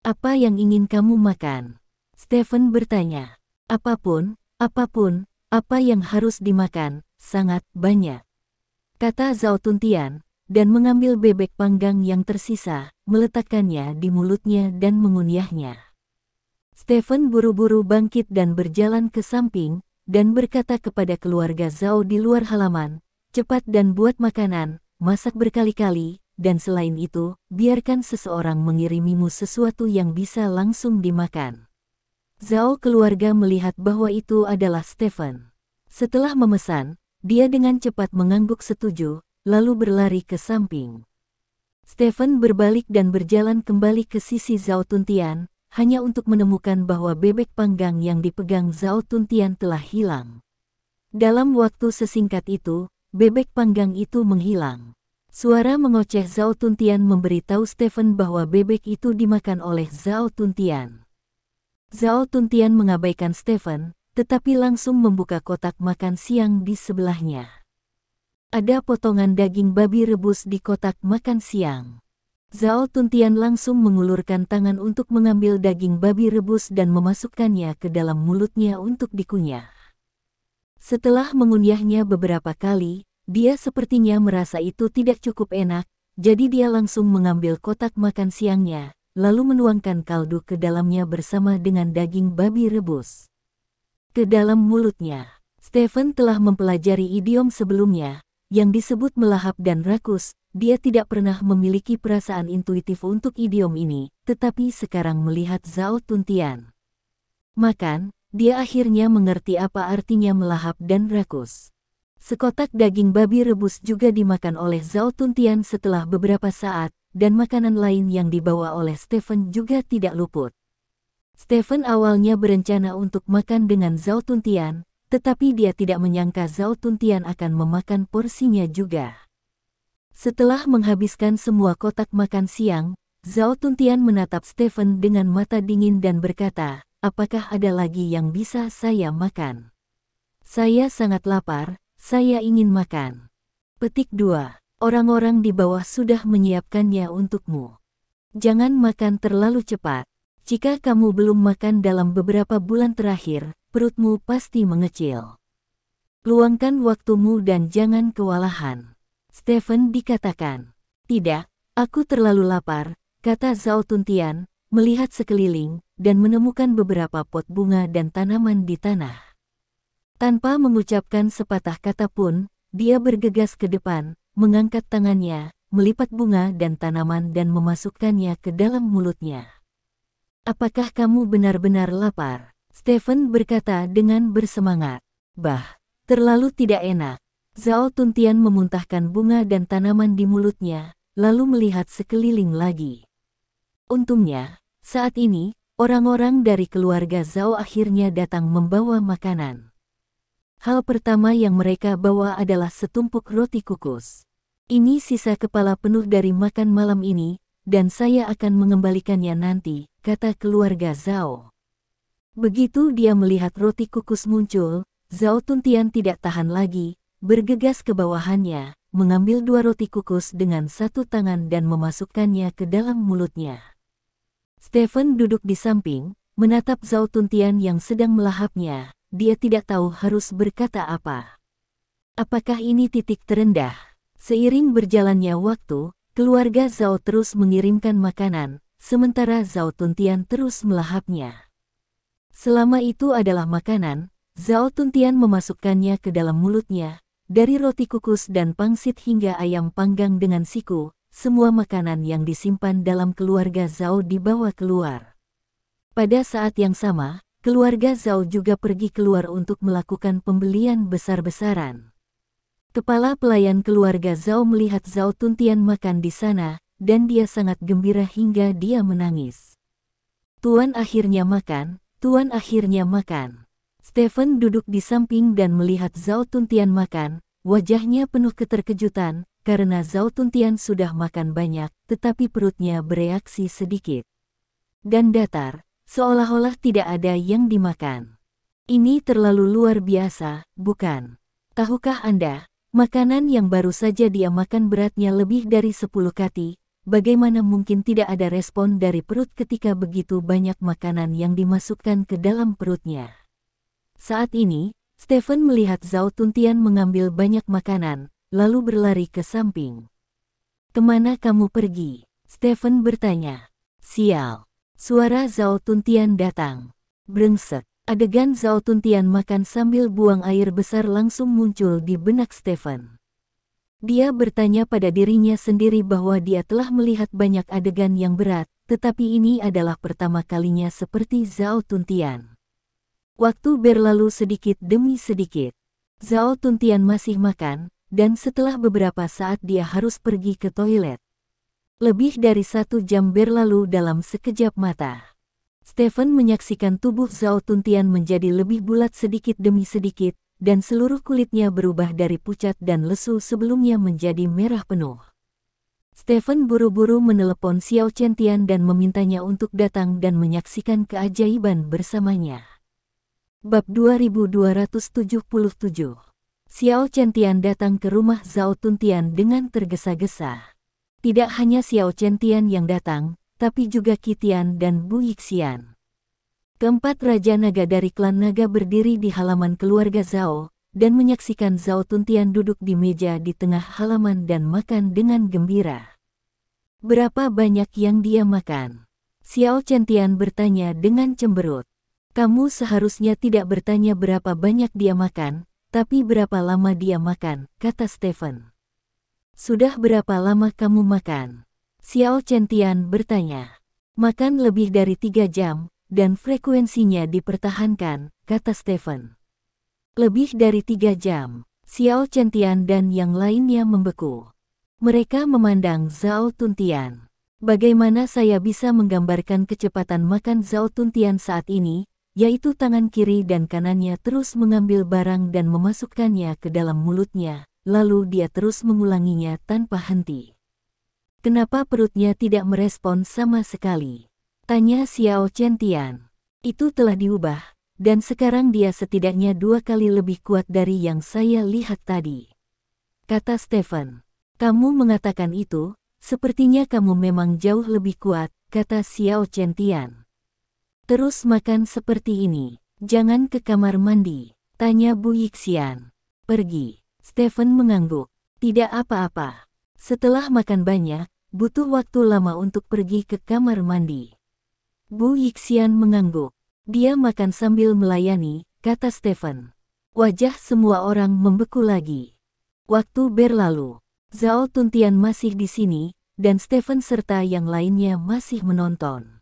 Speaker 1: Apa yang ingin kamu makan? Stephen bertanya. Apapun, apa yang harus dimakan, sangat banyak, kata Zhao Tuntian, dan mengambil bebek panggang yang tersisa, meletakkannya di mulutnya dan mengunyahnya. Stephen buru-buru bangkit dan berjalan ke samping, dan berkata kepada keluarga Zhao di luar halaman, cepat dan buat makanan, masak berkali-kali, dan selain itu, biarkan seseorang mengirimimu sesuatu yang bisa langsung dimakan. Zhao keluarga melihat bahwa itu adalah Stephen. Setelah memesan, dia dengan cepat mengangguk setuju, lalu berlari ke samping. Stephen berbalik dan berjalan kembali ke sisi Zhao Tuntian, hanya untuk menemukan bahwa bebek panggang yang dipegang Zhao Tuntian telah hilang. Dalam waktu sesingkat itu, bebek panggang itu menghilang. Suara mengoceh Zhao Tuntian memberitahu Stephen bahwa bebek itu dimakan oleh Zhao Tuntian. Zhao Tuntian mengabaikan Stephen, tetapi langsung membuka kotak makan siang di sebelahnya. Ada potongan daging babi rebus di kotak makan siang. Zhao Tuntian langsung mengulurkan tangan untuk mengambil daging babi rebus dan memasukkannya ke dalam mulutnya untuk dikunyah. Setelah mengunyahnya beberapa kali, dia sepertinya merasa itu tidak cukup enak, jadi dia langsung mengambil kotak makan siangnya, lalu menuangkan kaldu ke dalamnya bersama dengan daging babi rebus. Ke dalam mulutnya, Stephen telah mempelajari idiom sebelumnya, yang disebut melahap dan rakus. Dia tidak pernah memiliki perasaan intuitif untuk idiom ini, tetapi sekarang melihat Zhao Tuntian makan, dia akhirnya mengerti apa artinya melahap dan rakus. Sekotak daging babi rebus juga dimakan oleh Zhao Tuntian setelah beberapa saat, dan makanan lain yang dibawa oleh Stephen juga tidak luput. Stephen awalnya berencana untuk makan dengan Zhao Tuntian, tetapi dia tidak menyangka Zhao Tuntian akan memakan porsinya juga. Setelah menghabiskan semua kotak makan siang, Zhao Tuntian menatap Stephen dengan mata dingin dan berkata, "Apakah ada lagi yang bisa saya makan? Saya sangat lapar, saya ingin makan." Petik 2. Orang-orang di bawah sudah menyiapkannya untukmu. Jangan makan terlalu cepat. Jika kamu belum makan dalam beberapa bulan terakhir, perutmu pasti mengecil. Luangkan waktumu dan jangan kewalahan. Stephen dikatakan. "Tidak, aku terlalu lapar," kata Zhao Tuntian, melihat sekeliling, dan menemukan beberapa pot bunga dan tanaman di tanah. Tanpa mengucapkan sepatah kata pun, dia bergegas ke depan, mengangkat tangannya, melipat bunga dan tanaman dan memasukkannya ke dalam mulutnya. "Apakah kamu benar-benar lapar?" Stephen berkata dengan bersemangat. "Bah, terlalu tidak enak." Zhao Tuntian memuntahkan bunga dan tanaman di mulutnya, lalu melihat sekeliling lagi. Untungnya, saat ini, orang-orang dari keluarga Zhao akhirnya datang membawa makanan. Hal pertama yang mereka bawa adalah setumpuk roti kukus. "Ini sisa kepala penuh dari makan malam ini, dan saya akan mengembalikannya nanti," kata keluarga Zhao. Begitu dia melihat roti kukus muncul, Zhao Tuntian tidak tahan lagi, bergegas ke bawahannya, mengambil 2 roti kukus dengan satu tangan dan memasukkannya ke dalam mulutnya. Stephen duduk di samping, menatap Zhao Tuntian yang sedang melahapnya. Dia tidak tahu harus berkata apa. Apakah ini titik terendah? Seiring berjalannya waktu, keluarga Zhao terus mengirimkan makanan, sementara Zhao Tuntian terus melahapnya. Selama itu adalah makanan, Zhao Tuntian memasukkannya ke dalam mulutnya. Dari roti kukus dan pangsit hingga ayam panggang dengan siku, semua makanan yang disimpan dalam keluarga Zhao dibawa keluar. Pada saat yang sama, keluarga Zhao juga pergi keluar untuk melakukan pembelian besar-besaran. Kepala pelayan keluarga Zhao melihat Zhao Tuntian makan di sana, dan dia sangat gembira hingga dia menangis. "Tuan akhirnya makan, Tuan akhirnya makan." Stephen duduk di samping dan melihat Zhao Tuntian makan, wajahnya penuh keterkejutan, karena Zhao Tuntian sudah makan banyak, tetapi perutnya bereaksi sedikit dan datar, seolah-olah tidak ada yang dimakan. "Ini terlalu luar biasa, bukan? Tahukah Anda, makanan yang baru saja dia makan beratnya lebih dari 10 kati, bagaimana mungkin tidak ada respon dari perut ketika begitu banyak makanan yang dimasukkan ke dalam perutnya?" Saat ini, Stephen melihat Zhao Tuntian mengambil banyak makanan, lalu berlari ke samping. "Kemana kamu pergi?" Stephen bertanya. "Sial." Suara Zhao Tuntian datang. Brengsek. Adegan Zhao Tuntian makan sambil buang air besar langsung muncul di benak Stephen. Dia bertanya pada dirinya sendiri bahwa dia telah melihat banyak adegan yang berat, tetapi ini adalah pertama kalinya seperti Zhao Tuntian. Waktu berlalu sedikit demi sedikit. Zhao Tuntian masih makan, dan setelah beberapa saat dia harus pergi ke toilet. Lebih dari 1 jam berlalu dalam sekejap mata. Stephen menyaksikan tubuh Zhao Tuntian menjadi lebih bulat sedikit demi sedikit, dan seluruh kulitnya berubah dari pucat dan lesu sebelumnya menjadi merah penuh. Stephen buru-buru menelepon Xiao Chen-tian dan memintanya untuk datang dan menyaksikan keajaiban bersamanya. Bab 2277. Xiao Chen-tian datang ke rumah Zhao Tuntian dengan tergesa-gesa. Tidak hanya Xiao Chentian yang datang, tapi juga Qitian dan Bu Yixian. Keempat Raja Naga dari klan Naga berdiri di halaman keluarga Zhao, dan menyaksikan Zhao Tuntian duduk di meja di tengah halaman dan makan dengan gembira. Berapa banyak yang dia makan? Xiao Chentian bertanya dengan cemberut. Kamu seharusnya tidak bertanya berapa banyak dia makan, tapi berapa lama dia makan, kata Stephen. Sudah berapa lama kamu makan? Xiao Chentian bertanya. Makan lebih dari 3 jam, dan frekuensinya dipertahankan, kata Stephen. Lebih dari 3 jam, Xiao Chentian dan yang lainnya membeku. Mereka memandang Zhao Tuntian. Bagaimana saya bisa menggambarkan kecepatan makan Zhao Tuntian saat ini, yaitu tangan kiri dan kanannya terus mengambil barang dan memasukkannya ke dalam mulutnya. Lalu dia terus mengulanginya tanpa henti. Kenapa perutnya tidak merespon sama sekali? Tanya Xiao Chentian. Itu telah diubah, dan sekarang dia setidaknya 2 kali lebih kuat dari yang saya lihat tadi. Kata Stephen. Kamu mengatakan itu, sepertinya kamu memang jauh lebih kuat, kata Xiao Chentian. Terus makan seperti ini, jangan ke kamar mandi, tanya Bu Yixian. Pergi. Stephen mengangguk. Tidak apa-apa. Setelah makan banyak, butuh waktu lama untuk pergi ke kamar mandi. Bu Yixian mengangguk. Dia makan sambil melayani, kata Stephen. Wajah semua orang membeku lagi. Waktu berlalu. Zhao Tuntian masih di sini, dan Stephen serta yang lainnya masih menonton.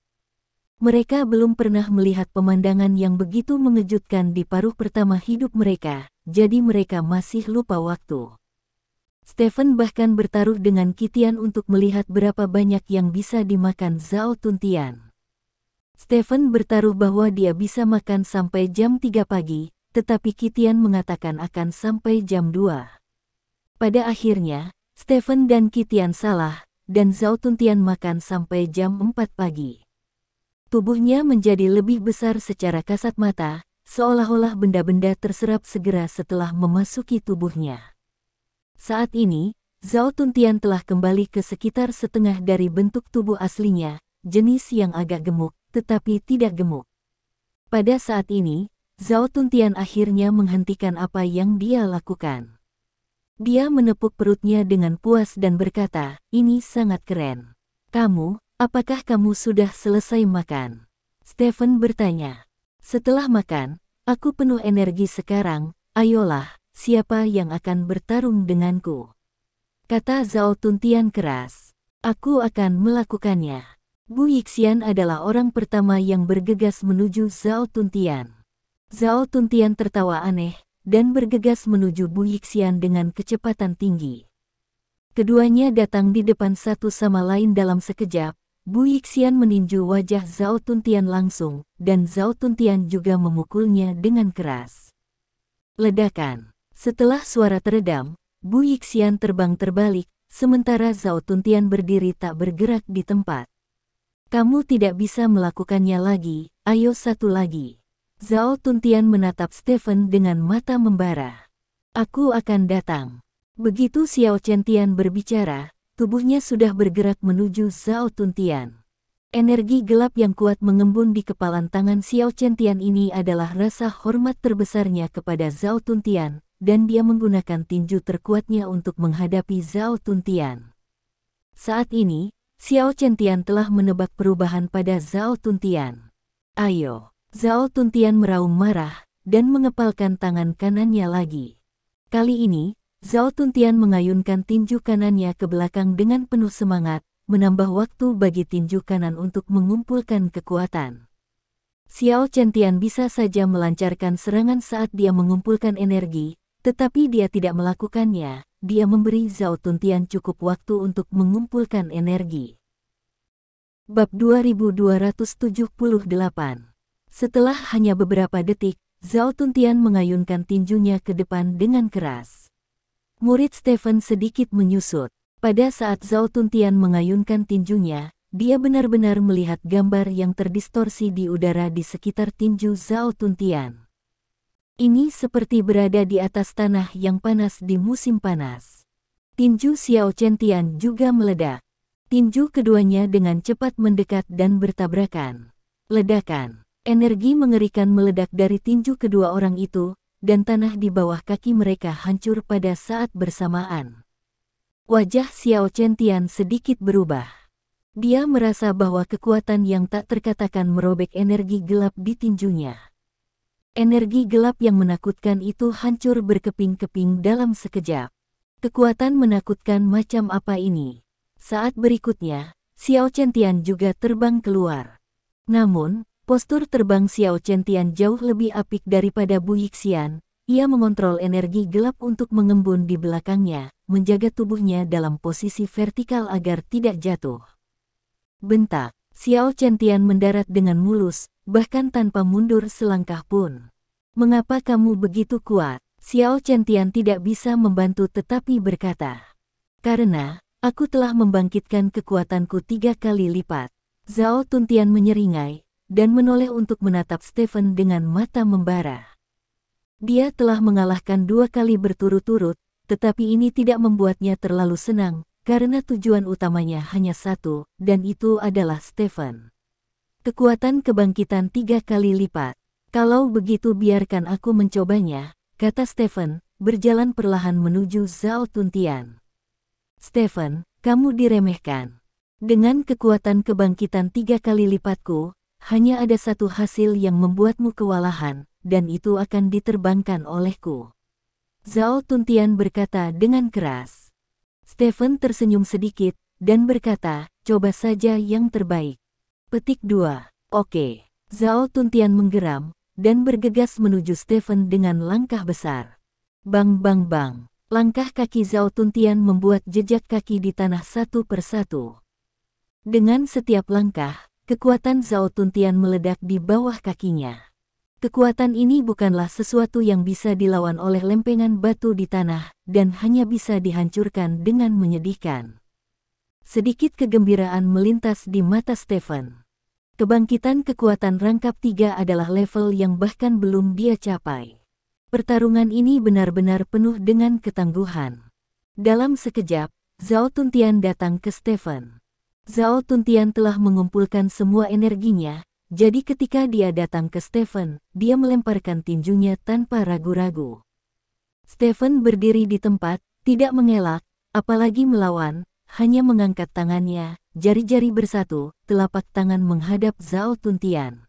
Speaker 1: Mereka belum pernah melihat pemandangan yang begitu mengejutkan di paruh pertama hidup mereka, jadi mereka masih lupa waktu. Stephen bahkan bertaruh dengan Qitian untuk melihat berapa banyak yang bisa dimakan Zhao Tuntian. Stephen bertaruh bahwa dia bisa makan sampai jam 3 pagi, tetapi Qitian mengatakan akan sampai jam 2. Pada akhirnya, Stephen dan Qitian salah, dan Zhao Tuntian makan sampai jam 4 pagi. Tubuhnya menjadi lebih besar secara kasat mata, seolah-olah benda-benda terserap segera setelah memasuki tubuhnya. Saat ini, Zhao Tuntian telah kembali ke sekitar setengah dari bentuk tubuh aslinya, jenis yang agak gemuk, tetapi tidak gemuk. Pada saat ini, Zhao Tuntian akhirnya menghentikan apa yang dia lakukan. Dia menepuk perutnya dengan puas dan berkata, "Ini sangat keren. Kamu, apakah kamu sudah selesai makan?" Stephen bertanya. "Setelah makan, aku penuh energi sekarang, ayolah, siapa yang akan bertarung denganku?" Kata Zhao Tuntian keras. "Aku akan melakukannya." Bu Yixian adalah orang pertama yang bergegas menuju Zhao Tuntian. Zhao Tuntian tertawa aneh, dan bergegas menuju Bu Yixian dengan kecepatan tinggi. Keduanya datang di depan satu sama lain dalam sekejap. Bu Yixian meninju wajah Zhao Tuntian langsung, dan Zhao Tuntian juga memukulnya dengan keras. Ledakan. Setelah suara teredam, Bu Yixian terbang terbalik, sementara Zhao Tuntian berdiri tak bergerak di tempat. "Kamu tidak bisa melakukannya lagi, ayo satu lagi." Zhao Tuntian menatap Stephen dengan mata membara. "Aku akan datang." Begitu Xiao Chentian berbicara, tubuhnya sudah bergerak menuju Zhao Tuntian. Energi gelap yang kuat mengembun di kepalan tangan Xiao Chentian ini adalah rasa hormat terbesarnya kepada Zhao Tuntian, dan dia menggunakan tinju terkuatnya untuk menghadapi Zhao Tuntian. Saat ini, Xiao Chentian telah menebak perubahan pada Zhao Tuntian. "Ayo." Zhao Tuntian meraung marah, dan mengepalkan tangan kanannya lagi. Kali ini, Zhao Tuntian mengayunkan tinju kanannya ke belakang dengan penuh semangat, menambah waktu bagi tinju kanan untuk mengumpulkan kekuatan. Xiao Chentian bisa saja melancarkan serangan saat dia mengumpulkan energi, tetapi dia tidak melakukannya. Dia memberi Zhao Tuntian cukup waktu untuk mengumpulkan energi. Bab 2278. Setelah hanya beberapa detik, Zhao Tuntian mengayunkan tinjunya ke depan dengan keras. Murid Stephen sedikit menyusut. Pada saat Zhao Tuntian mengayunkan tinjunya, dia benar-benar melihat gambar yang terdistorsi di udara di sekitar tinju Zhao Tuntian. Ini seperti berada di atas tanah yang panas di musim panas. Tinju Xiao Chentian juga meledak. Tinju keduanya dengan cepat mendekat dan bertabrakan. Ledakan. Energi mengerikan meledak dari tinju kedua orang itu, dan tanah di bawah kaki mereka hancur pada saat bersamaan. Wajah Xiao Chen-tian sedikit berubah. Dia merasa bahwa kekuatan yang tak terkatakan merobek energi gelap di tinjunya. Energi gelap yang menakutkan itu hancur berkeping-keping dalam sekejap. Kekuatan menakutkan macam apa ini? Saat berikutnya, Xiao Chen-tian juga terbang keluar. Namun, postur terbang Xiao Chen-tian jauh lebih apik daripada Bu Yixian. Ia mengontrol energi gelap untuk mengembun di belakangnya, menjaga tubuhnya dalam posisi vertikal agar tidak jatuh. Bentak, Xiao Chen-tian mendarat dengan mulus, bahkan tanpa mundur selangkah pun. Mengapa kamu begitu kuat? Xiao Chen-tian tidak bisa membantu tetapi berkata, karena aku telah membangkitkan kekuatanku 3 kali lipat. Zhao Tuntian menyeringai, dan menoleh untuk menatap Stephen dengan mata membara. Dia telah mengalahkan 2 kali berturut-turut, tetapi ini tidak membuatnya terlalu senang, karena tujuan utamanya hanya satu, dan itu adalah Stephen. Kekuatan kebangkitan 3 kali lipat. Kalau begitu biarkan aku mencobanya, kata Stephen, berjalan perlahan menuju Zhao Tuntian. Stephen, kamu diremehkan. Dengan kekuatan kebangkitan 3 kali lipatku, hanya ada satu hasil yang membuatmu kewalahan, dan itu akan diterbangkan olehku. Zhao Tuntian berkata dengan keras. Stephen tersenyum sedikit, dan berkata, coba saja yang terbaik. Petik 2. Oke. Zhao Tuntian menggeram, dan bergegas menuju Stephen dengan langkah besar. Bang bang bang. Langkah kaki Zhao Tuntian membuat jejak kaki di tanah satu persatu. Dengan setiap langkah, kekuatan Zhao Tuntian meledak di bawah kakinya. Kekuatan ini bukanlah sesuatu yang bisa dilawan oleh lempengan batu di tanah, dan hanya bisa dihancurkan dengan menyedihkan. Sedikit kegembiraan melintas di mata Stephen. Kebangkitan kekuatan rangkap 3 adalah level yang bahkan belum dia capai. Pertarungan ini benar-benar penuh dengan ketangguhan. Dalam sekejap, Zhao Tuntian datang ke Stephen. Zhao Tuntian telah mengumpulkan semua energinya, jadi ketika dia datang ke Stephen, dia melemparkan tinjunya tanpa ragu-ragu. Stephen berdiri di tempat, tidak mengelak, apalagi melawan, hanya mengangkat tangannya, jari-jari bersatu, telapak tangan menghadap Zhao Tuntian.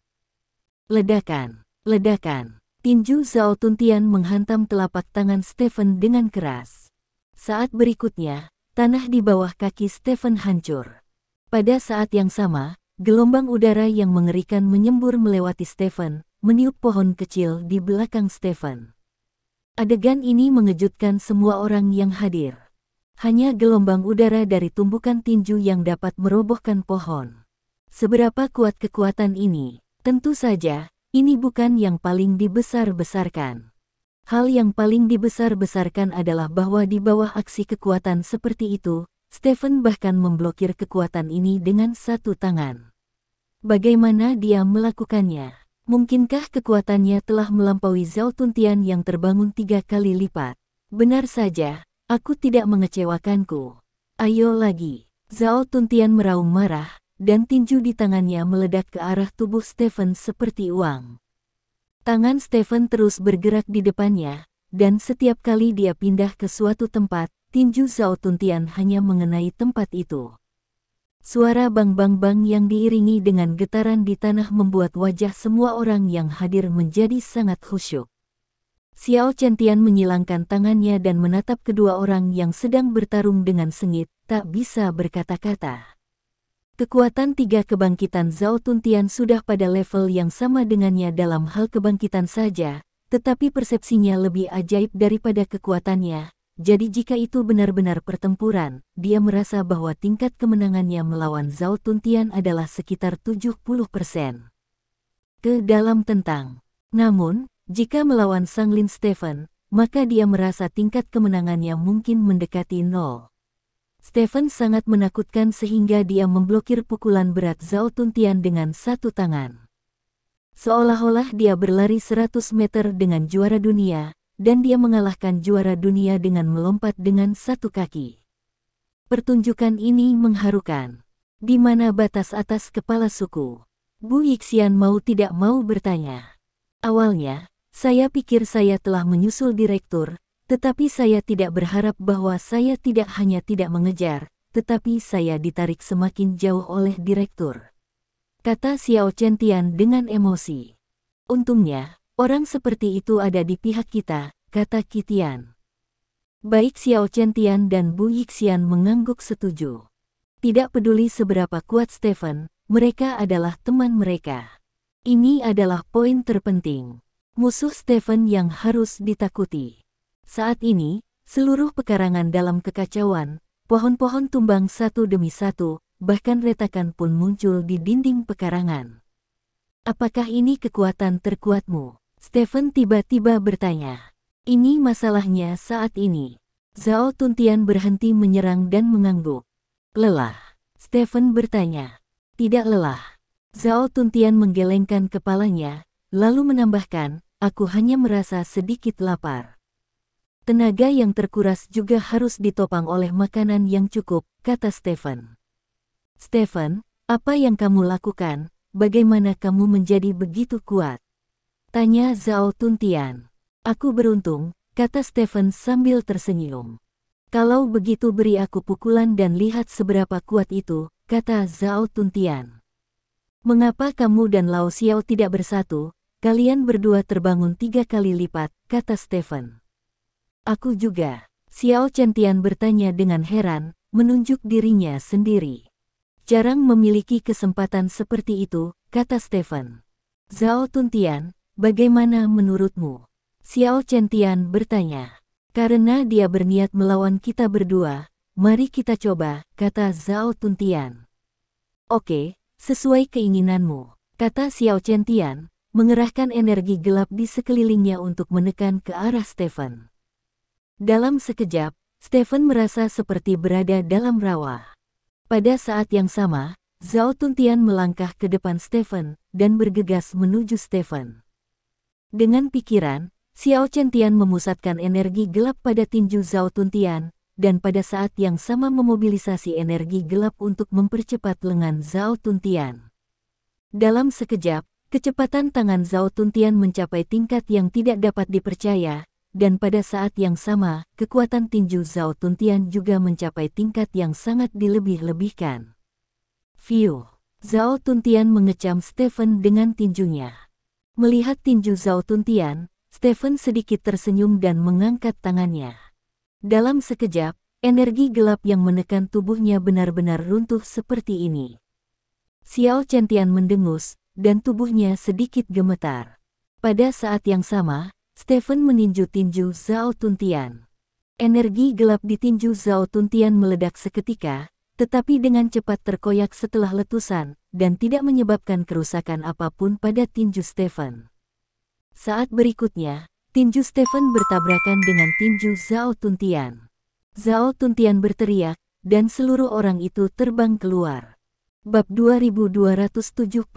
Speaker 1: Ledakan, ledakan. Tinju Zhao Tuntian menghantam telapak tangan Stephen dengan keras. Saat berikutnya, tanah di bawah kaki Stephen hancur. Pada saat yang sama, gelombang udara yang mengerikan menyembur melewati Stephen, meniup pohon kecil di belakang Stephen. Adegan ini mengejutkan semua orang yang hadir. Hanya gelombang udara dari tumbukan tinju yang dapat merobohkan pohon. Seberapa kuat kekuatan ini? Tentu saja, ini bukan yang paling dibesar-besarkan. Hal yang paling dibesar-besarkan adalah bahwa di bawah aksi kekuatan seperti itu, Stephen bahkan memblokir kekuatan ini dengan satu tangan. Bagaimana dia melakukannya? Mungkinkah kekuatannya telah melampaui Zhao Tuntian yang terbangun 3 kali lipat? Benar saja, aku tidak mengecewakanku. Ayo lagi. Zhao Tuntian meraung marah, dan tinju di tangannya meledak ke arah tubuh Stephen seperti uang. Tangan Stephen terus bergerak di depannya, dan setiap kali dia pindah ke suatu tempat, tinju Zhao Tuntian hanya mengenai tempat itu. Suara bang-bang-bang yang diiringi dengan getaran di tanah membuat wajah semua orang yang hadir menjadi sangat khusyuk. Xiao Chen-tian menyilangkan tangannya dan menatap kedua orang yang sedang bertarung dengan sengit, tak bisa berkata-kata. Kekuatan 3 kebangkitan Zhao Tuntian sudah pada level yang sama dengannya dalam hal kebangkitan saja, tetapi persepsinya lebih ajaib daripada kekuatannya. Jadi jika itu benar-benar pertempuran, dia merasa bahwa tingkat kemenangannya melawan Zhao Tuntian adalah sekitar 70%. Ke dalam tentang. Namun, jika melawan Sang Lin Stephen, maka dia merasa tingkat kemenangannya mungkin mendekati 0. Stephen sangat menakutkan sehingga dia memblokir pukulan berat Zhao Tuntian dengan satu tangan. Seolah-olah dia berlari 100 meter dengan juara dunia, dan dia mengalahkan juara dunia dengan melompat dengan satu kaki. Pertunjukan ini mengharukan. Di mana batas atas kepala suku? Bu Yixian mau tidak mau bertanya. Awalnya, saya pikir saya telah menyusul direktur, tetapi saya tidak berharap bahwa saya tidak hanya tidak mengejar, tetapi saya ditarik semakin jauh oleh direktur. Kata Xiao Chentian dengan emosi. Untungnya, orang seperti itu ada di pihak kita, kata Qitian. Baik Xiao Chentian dan Bu Yixian mengangguk setuju. Tidak peduli seberapa kuat Stephen, mereka adalah teman mereka. Ini adalah poin terpenting. Musuh Stephen yang harus ditakuti. Saat ini, seluruh pekarangan dalam kekacauan, pohon-pohon tumbang satu demi satu, bahkan retakan pun muncul di dinding pekarangan. Apakah ini kekuatan terkuatmu? Stephen tiba-tiba bertanya. Ini masalahnya saat ini. Zhao Tuntian berhenti menyerang dan mengangguk. Lelah? Stephen bertanya. Tidak lelah. Zhao Tuntian menggelengkan kepalanya, lalu menambahkan, aku hanya merasa sedikit lapar. Tenaga yang terkuras juga harus ditopang oleh makanan yang cukup, kata Stephen. Stephen, apa yang kamu lakukan? Bagaimana kamu menjadi begitu kuat? Tanya Zhao Tuntian. Aku beruntung, kata Stephen sambil tersenyum. Kalau begitu beri aku pukulan dan lihat seberapa kuat itu, kata Zhao Tuntian. Mengapa kamu dan Lao Xiao tidak bersatu? Kalian berdua terbangun 3 kali lipat, kata Stephen. Aku juga. Xiao Chentian bertanya dengan heran, menunjuk dirinya sendiri. Jarang memiliki kesempatan seperti itu, kata Stephen. Zhao Tuntian, bagaimana menurutmu? Xiao Chentian bertanya. Karena dia berniat melawan kita berdua, mari kita coba, kata Zhao Tuntian. Oke, sesuai keinginanmu, kata Xiao Chentian, mengerahkan energi gelap di sekelilingnya untuk menekan ke arah Stephen. Dalam sekejap, Stephen merasa seperti berada dalam rawa. Pada saat yang sama, Zhao Tuntian melangkah ke depan Stephen dan bergegas menuju Stephen. Dengan pikiran, Xiao Chentian memusatkan energi gelap pada tinju Zhao Tuntian, dan pada saat yang sama memobilisasi energi gelap untuk mempercepat lengan Zhao Tuntian. Dalam sekejap, kecepatan tangan Zhao Tuntian mencapai tingkat yang tidak dapat dipercaya, dan pada saat yang sama, kekuatan tinju Zhao Tuntian juga mencapai tingkat yang sangat dilebih-lebihkan. Fiu! Zhao Tuntian mengecam Stephen dengan tinjunya. Melihat tinju Zhao Tuntian, Stephen sedikit tersenyum dan mengangkat tangannya. Dalam sekejap, energi gelap yang menekan tubuhnya benar-benar runtuh seperti ini. Xiao Chentian mendengus, dan tubuhnya sedikit gemetar. Pada saat yang sama, Stephen meninju tinju Zhao Tuntian. Energi gelap di tinju Zhao Tuntian meledak seketika, tetapi dengan cepat terkoyak setelah letusan, dan tidak menyebabkan kerusakan apapun pada tinju Stephen. Saat berikutnya, tinju Stephen bertabrakan dengan tinju Zhao Tuntian. Zhao Tuntian berteriak, dan seluruh orang itu terbang keluar. Bab 2279.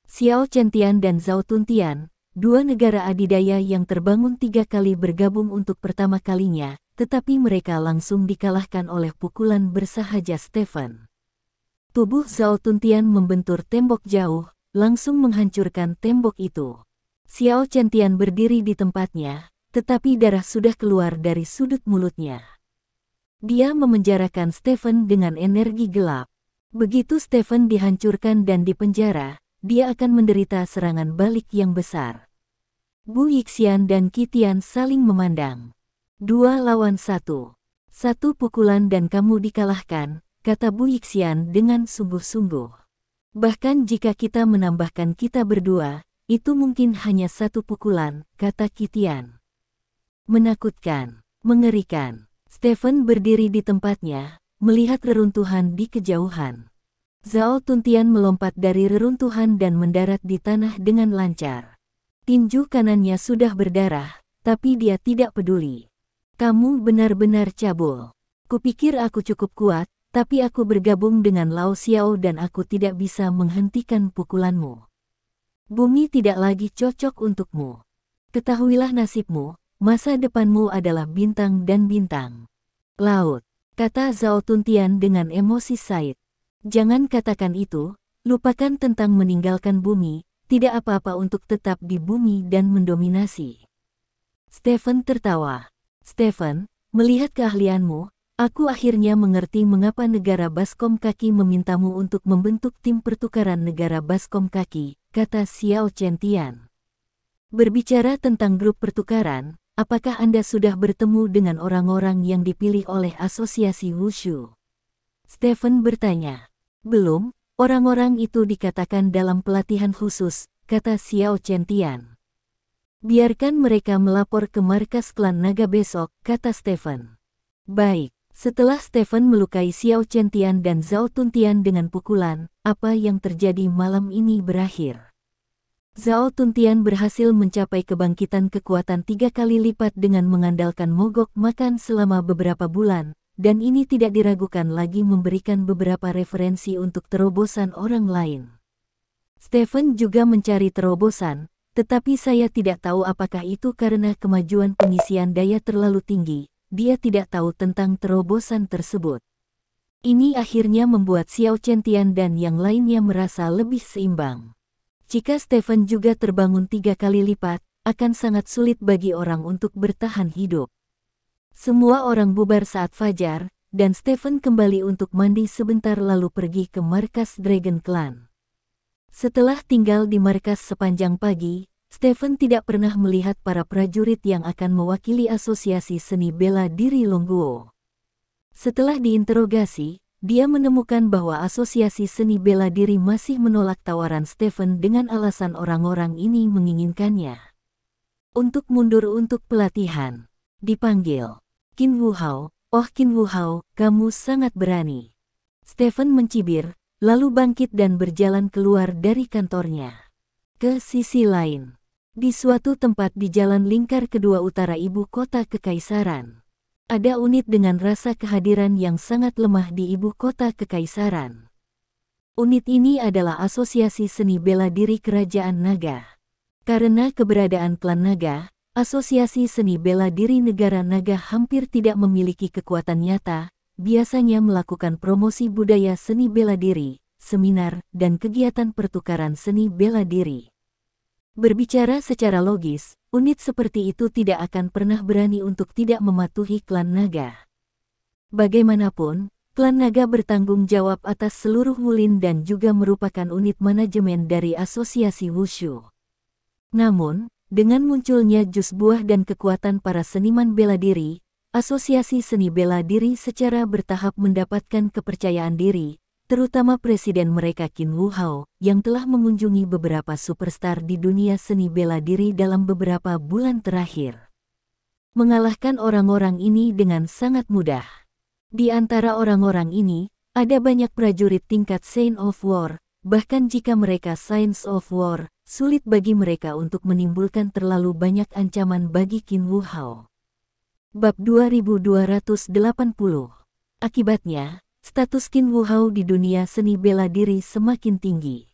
Speaker 1: Xiao Chentian dan Zhao Tuntian, dua negara adidaya yang terbangun 3 kali bergabung untuk pertama kalinya, tetapi mereka langsung dikalahkan oleh pukulan bersahaja Stephen. Tubuh Zhao Tuntian membentur tembok jauh, langsung menghancurkan tembok itu. Xiao Chentian berdiri di tempatnya, tetapi darah sudah keluar dari sudut mulutnya. Dia memenjarakan Stephen dengan energi gelap. Begitu Stephen dihancurkan dan dipenjara, dia akan menderita serangan balik yang besar. Bu Yixian dan Qitian saling memandang. 2 lawan 1. 1 pukulan dan kamu dikalahkan, kata Bu Yixian dengan sungguh-sungguh. Bahkan jika kita menambahkan kita berdua, itu mungkin hanya 1 pukulan, kata Qitian. Menakutkan, mengerikan. Stephen berdiri di tempatnya, melihat reruntuhan di kejauhan. Zhao Tuntian melompat dari reruntuhan dan mendarat di tanah dengan lancar. Tinju kanannya sudah berdarah, tapi dia tidak peduli. Kamu benar-benar cabul. Kupikir aku cukup kuat, tapi aku bergabung dengan Lao Xiao dan aku tidak bisa menghentikan pukulanmu. Bumi tidak lagi cocok untukmu. Ketahuilah nasibmu, masa depanmu adalah bintang dan bintang. Laut. kata Zhao Tuntian dengan emosi Said. Jangan katakan itu, lupakan tentang meninggalkan bumi, tidak apa-apa untuk tetap di bumi dan mendominasi. Stephen tertawa. Stephen, melihat keahlianmu, aku akhirnya mengerti mengapa negara Baskom Kaki memintamu untuk membentuk tim pertukaran negara Baskom Kaki, kata Xiao Chentian. Berbicara tentang grup pertukaran, apakah Anda sudah bertemu dengan orang-orang yang dipilih oleh Asosiasi Wushu? Stephen bertanya. Belum, orang-orang itu dikatakan dalam pelatihan khusus, kata Xiao Chentian. Biarkan mereka melapor ke markas klan naga besok, kata Stephen. Baik, setelah Stephen melukai Xiao Chentian dan Zhao Tuntian dengan pukulan, apa yang terjadi malam ini berakhir. Zhao Tuntian berhasil mencapai kebangkitan kekuatan 3 kali lipat dengan mengandalkan mogok makan selama beberapa bulan, dan ini tidak diragukan lagi memberikan beberapa referensi untuk terobosan orang lain. Stephen juga mencari terobosan, tetapi saya tidak tahu apakah itu karena kemajuan pengisian daya terlalu tinggi, dia tidak tahu tentang terobosan tersebut. Ini akhirnya membuat Xiao Chentian dan yang lainnya merasa lebih seimbang. Jika Stephen juga terbangun 3 kali lipat, akan sangat sulit bagi orang untuk bertahan hidup. Semua orang bubar saat fajar, dan Stephen kembali untuk mandi sebentar lalu pergi ke markas Dragon Clan. Setelah tinggal di markas sepanjang pagi, Stephen tidak pernah melihat para prajurit yang akan mewakili Asosiasi Seni Bela Diri Longguo. Setelah diinterogasi, dia menemukan bahwa Asosiasi Seni Bela Diri masih menolak tawaran Stephen dengan alasan orang-orang ini menginginkannya untuk mundur untuk pelatihan. Dipanggil. Qin Wuhao, oh Qin Wuhao, kamu sangat berani. Stephen mencibir, lalu bangkit dan berjalan keluar dari kantornya. Ke sisi lain, di suatu tempat di jalan lingkar kedua utara ibu kota kekaisaran, ada unit dengan rasa kehadiran yang sangat lemah di ibu kota kekaisaran. Unit ini adalah Asosiasi Seni Bela Diri Kerajaan Naga. Karena keberadaan klan Naga, Asosiasi Seni Bela Diri Negara Naga hampir tidak memiliki kekuatan nyata, biasanya melakukan promosi budaya seni bela diri, seminar, dan kegiatan pertukaran seni bela diri. Berbicara secara logis, unit seperti itu tidak akan pernah berani untuk tidak mematuhi klan Naga. Bagaimanapun, klan Naga bertanggung jawab atas seluruh wulin dan juga merupakan unit manajemen dari Asosiasi Wushu. Namun, dengan munculnya jus buah dan kekuatan para seniman bela diri, Asosiasi Seni Bela Diri secara bertahap mendapatkan kepercayaan diri, terutama presiden mereka Qin Wuhao, yang telah mengunjungi beberapa superstar di dunia seni bela diri dalam beberapa bulan terakhir. Mengalahkan orang-orang ini dengan sangat mudah. Di antara orang-orang ini, ada banyak prajurit tingkat Saint of War, bahkan jika mereka Saints of War, sulit bagi mereka untuk menimbulkan terlalu banyak ancaman bagi Qin Wuhao. Bab 2280. Akibatnya, status Qin Wuhao di dunia seni bela diri semakin tinggi.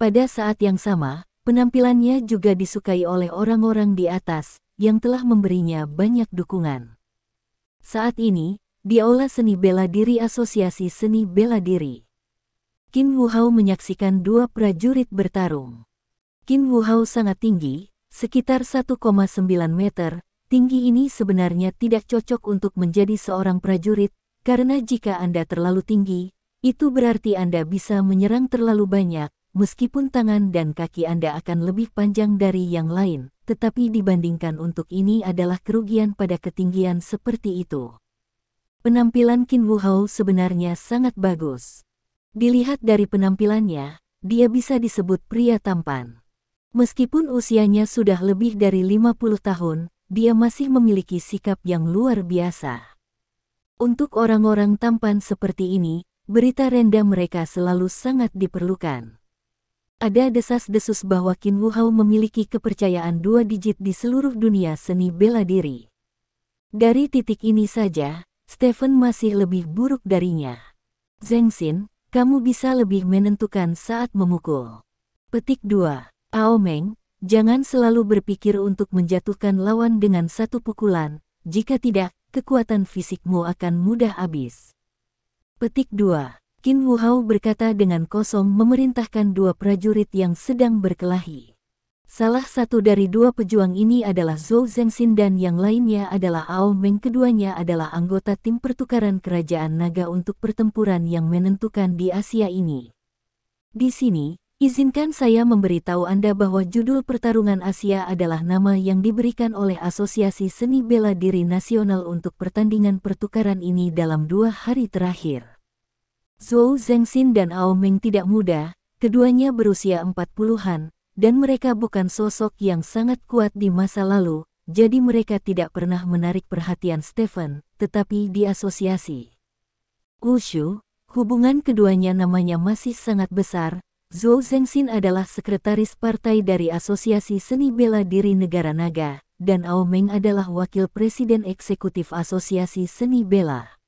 Speaker 1: Pada saat yang sama, penampilannya juga disukai oleh orang-orang di atas, yang telah memberinya banyak dukungan. Saat ini, di Aula Seni Bela Diri Asosiasi Seni Bela Diri, Qin Wuhao menyaksikan 2 prajurit bertarung. Qin Wuhao sangat tinggi, sekitar 1,9 meter. Tinggi ini sebenarnya tidak cocok untuk menjadi seorang prajurit, karena jika Anda terlalu tinggi, itu berarti Anda bisa menyerang terlalu banyak, meskipun tangan dan kaki Anda akan lebih panjang dari yang lain, tetapi dibandingkan untuk ini adalah kerugian pada ketinggian seperti itu. Penampilan Qin Wuhao sebenarnya sangat bagus. Dilihat dari penampilannya, dia bisa disebut pria tampan. Meskipun usianya sudah lebih dari 50 tahun, dia masih memiliki sikap yang luar biasa. Untuk orang-orang tampan seperti ini, berita rendah mereka selalu sangat diperlukan. Ada desas-desus bahwa Qin Wuhao memiliki kepercayaan 2 digit di seluruh dunia seni bela diri. Dari titik ini saja, Stephen masih lebih buruk darinya. Zheng Xin, kamu bisa lebih menentukan saat memukul. Petik 2. Ao Meng, jangan selalu berpikir untuk menjatuhkan lawan dengan satu pukulan, jika tidak, kekuatan fisikmu akan mudah habis. Petik 2. Qin Wuhao berkata dengan kosong memerintahkan dua prajurit yang sedang berkelahi. Salah satu dari dua pejuang ini adalah Zhou Zengxin dan yang lainnya adalah Ao Meng. Keduanya adalah anggota tim pertukaran kerajaan naga untuk pertempuran yang menentukan di Asia ini. Di sini, izinkan saya memberitahu Anda bahwa judul pertarungan Asia adalah nama yang diberikan oleh Asosiasi Seni Bela Diri Nasional untuk pertandingan pertukaran ini dalam 2 hari terakhir. Zhou Zengxin dan Ao Meng tidak muda, keduanya berusia 40-an, dan mereka bukan sosok yang sangat kuat di masa lalu, jadi mereka tidak pernah menarik perhatian Stephen, tetapi di asosiasi Wushu, hubungan keduanya namanya masih sangat besar. Zhou Zengxin adalah sekretaris partai dari Asosiasi Seni Bela Diri Negara Naga, dan Ao Meng adalah wakil presiden eksekutif Asosiasi Seni Bela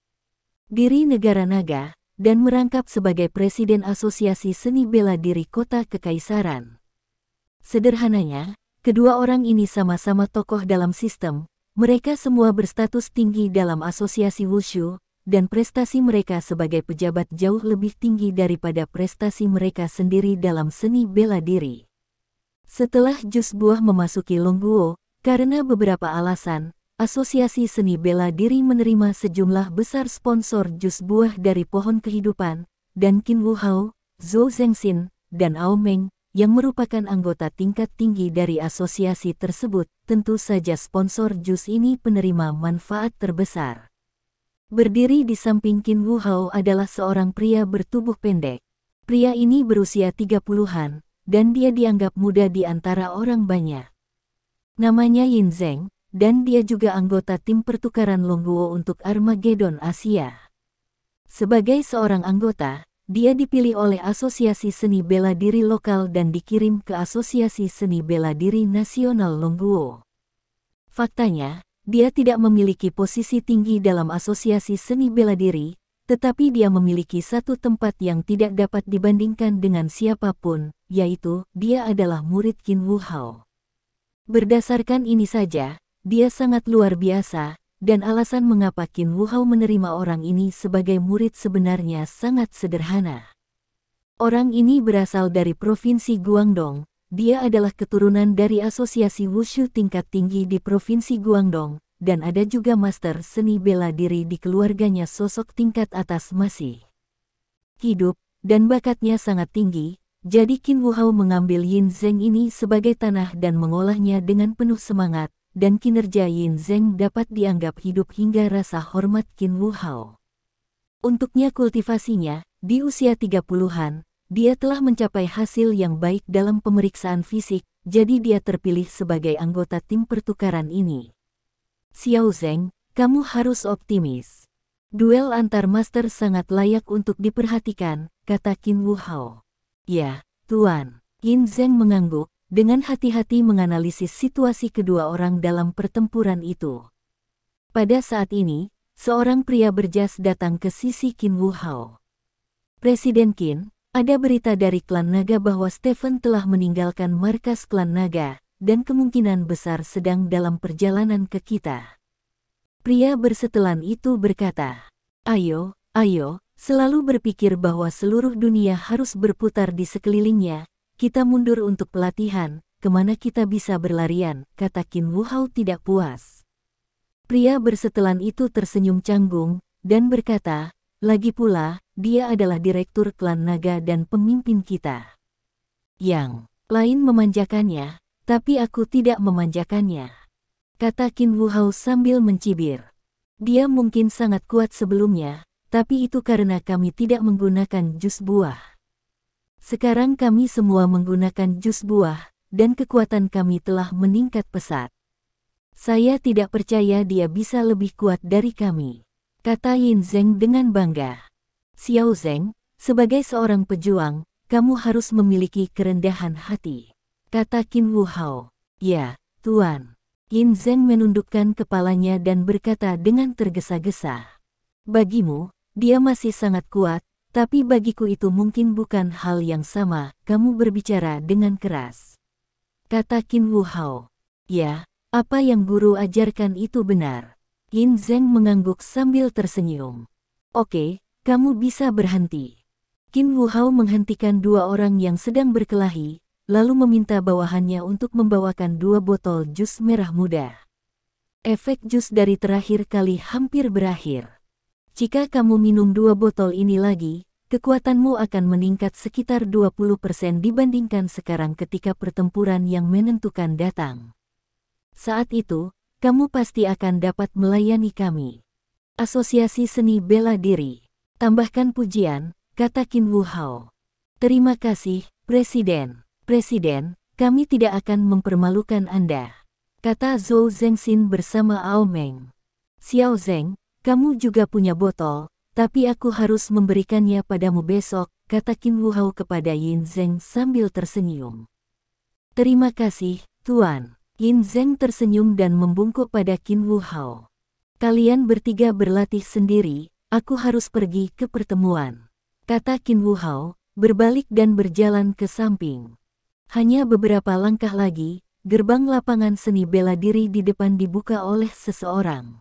Speaker 1: Diri Negara Naga, dan merangkap sebagai presiden Asosiasi Seni Bela Diri Kota Kekaisaran. Sederhananya, kedua orang ini sama-sama tokoh dalam sistem, mereka semua berstatus tinggi dalam asosiasi Wushu, dan prestasi mereka sebagai pejabat jauh lebih tinggi daripada prestasi mereka sendiri dalam seni bela diri. Setelah jus buah memasuki Longguo, karena beberapa alasan, Asosiasi Seni Bela Diri menerima sejumlah besar sponsor jus buah dari pohon kehidupan, dan Qin Wuhao, Zhou Zengxin, dan Ao Meng, yang merupakan anggota tingkat tinggi dari asosiasi tersebut, tentu saja sponsor jus ini penerima manfaat terbesar. Berdiri di samping Qin Wuhao adalah seorang pria bertubuh pendek. Pria ini berusia 30-an, dan dia dianggap muda di antara orang banyak. Namanya Yin Zeng, dan dia juga anggota tim pertukaran Longguo untuk Armageddon Asia. Sebagai seorang anggota, dia dipilih oleh Asosiasi Seni Bela Diri Lokal dan dikirim ke Asosiasi Seni Bela Diri Nasional Longguo. Faktanya, dia tidak memiliki posisi tinggi dalam Asosiasi Seni Bela Diri, tetapi dia memiliki satu tempat yang tidak dapat dibandingkan dengan siapapun, yaitu dia adalah murid Qin Wuhao. Berdasarkan ini saja, dia sangat luar biasa, dan alasan mengapa Qin Wuhao menerima orang ini sebagai murid sebenarnya sangat sederhana. Orang ini berasal dari Provinsi Guangdong, dia adalah keturunan dari Asosiasi Wushu tingkat tinggi di Provinsi Guangdong, dan ada juga master seni bela diri di keluarganya sosok tingkat atas masih hidup, dan bakatnya sangat tinggi, jadi Qin Wuhao mengambil Yin Zeng ini sebagai tanah dan mengolahnya dengan penuh semangat, dan kinerja Yin Zeng dapat dianggap hidup hingga rasa hormat Qin Wuhao. Untuknya kultivasinya, di usia 30-an, dia telah mencapai hasil yang baik dalam pemeriksaan fisik, jadi dia terpilih sebagai anggota tim pertukaran ini. Xiao Zeng, kamu harus optimis. Duel antar master sangat layak untuk diperhatikan, kata Qin Wuhao. Ya, Tuan. Yin Zeng mengangguk, dengan hati-hati menganalisis situasi kedua orang dalam pertempuran itu. Pada saat ini, seorang pria berjas datang ke sisi Qin Wuhao. Presiden Qin, ada berita dari klan naga bahwa Stephen telah meninggalkan markas klan naga, dan kemungkinan besar sedang dalam perjalanan ke kita. Pria bersetelan itu berkata, ayo, selalu berpikir bahwa seluruh dunia harus berputar di sekelilingnya, kita mundur untuk pelatihan, kemana kita bisa berlarian, kata Qin Wuhao tidak puas. Pria bersetelan itu tersenyum canggung, dan berkata, lagi pula, dia adalah direktur klan naga dan pemimpin kita. Yang lain memanjakannya, tapi aku tidak memanjakannya, kata Qin Wuhao sambil mencibir. Dia mungkin sangat kuat sebelumnya, tapi itu karena kami tidak menggunakan jus buah. Sekarang kami semua menggunakan jus buah, dan kekuatan kami telah meningkat pesat. Saya tidak percaya dia bisa lebih kuat dari kami, kata Yin Zeng dengan bangga. Xiao Zeng, sebagai seorang pejuang, kamu harus memiliki kerendahan hati, kata Qin Wuhao. Ya, Tuan. Yin Zeng menundukkan kepalanya dan berkata dengan tergesa-gesa. Bagimu, dia masih sangat kuat, tapi bagiku itu mungkin bukan hal yang sama, kamu berbicara dengan keras, kata Qin Wuhao. Ya, apa yang guru ajarkan itu benar. Yin Zeng mengangguk sambil tersenyum. Oke, kamu bisa berhenti. Qin Wu Hao menghentikan dua orang yang sedang berkelahi, lalu meminta bawahannya untuk membawakan 2 botol jus merah muda. Efek jus dari terakhir kali hampir berakhir. Jika kamu minum 2 botol ini lagi, kekuatanmu akan meningkat sekitar 20% dibandingkan sekarang ketika pertempuran yang menentukan datang. Saat itu, kamu pasti akan dapat melayani kami. Asosiasi Seni Bela Diri. Tambahkan pujian, kata Qin Wu Hao. Terima kasih, Presiden. Presiden, kami tidak akan mempermalukan Anda, kata Zhou Zengxin bersama Ao Meng. Xiao Zeng, kamu juga punya botol, tapi aku harus memberikannya padamu besok, kata Qin Wu Hao kepada Yin Zeng sambil tersenyum. Terima kasih, Tuan. Yin Zeng tersenyum dan membungkuk pada Qin Wu Hao. Kalian bertiga berlatih sendiri, aku harus pergi ke pertemuan, kata Qin Wu Hao, berbalik dan berjalan ke samping. Hanya beberapa langkah lagi, gerbang lapangan seni bela diri di depan dibuka oleh seseorang.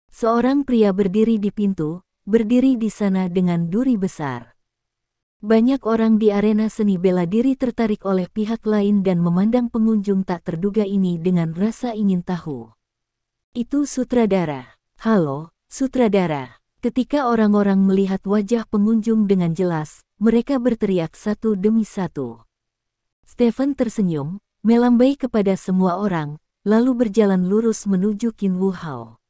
Speaker 1: Seorang pria berdiri di pintu, berdiri di sana dengan duri besar. Banyak orang di arena seni bela diri tertarik oleh pihak lain dan memandang pengunjung tak terduga ini dengan rasa ingin tahu. Itu sutradara. Halo, sutradara. Ketika orang-orang melihat wajah pengunjung dengan jelas, mereka berteriak satu demi satu. Stephen tersenyum, melambai kepada semua orang, lalu berjalan lurus menuju Qin Wu Hao.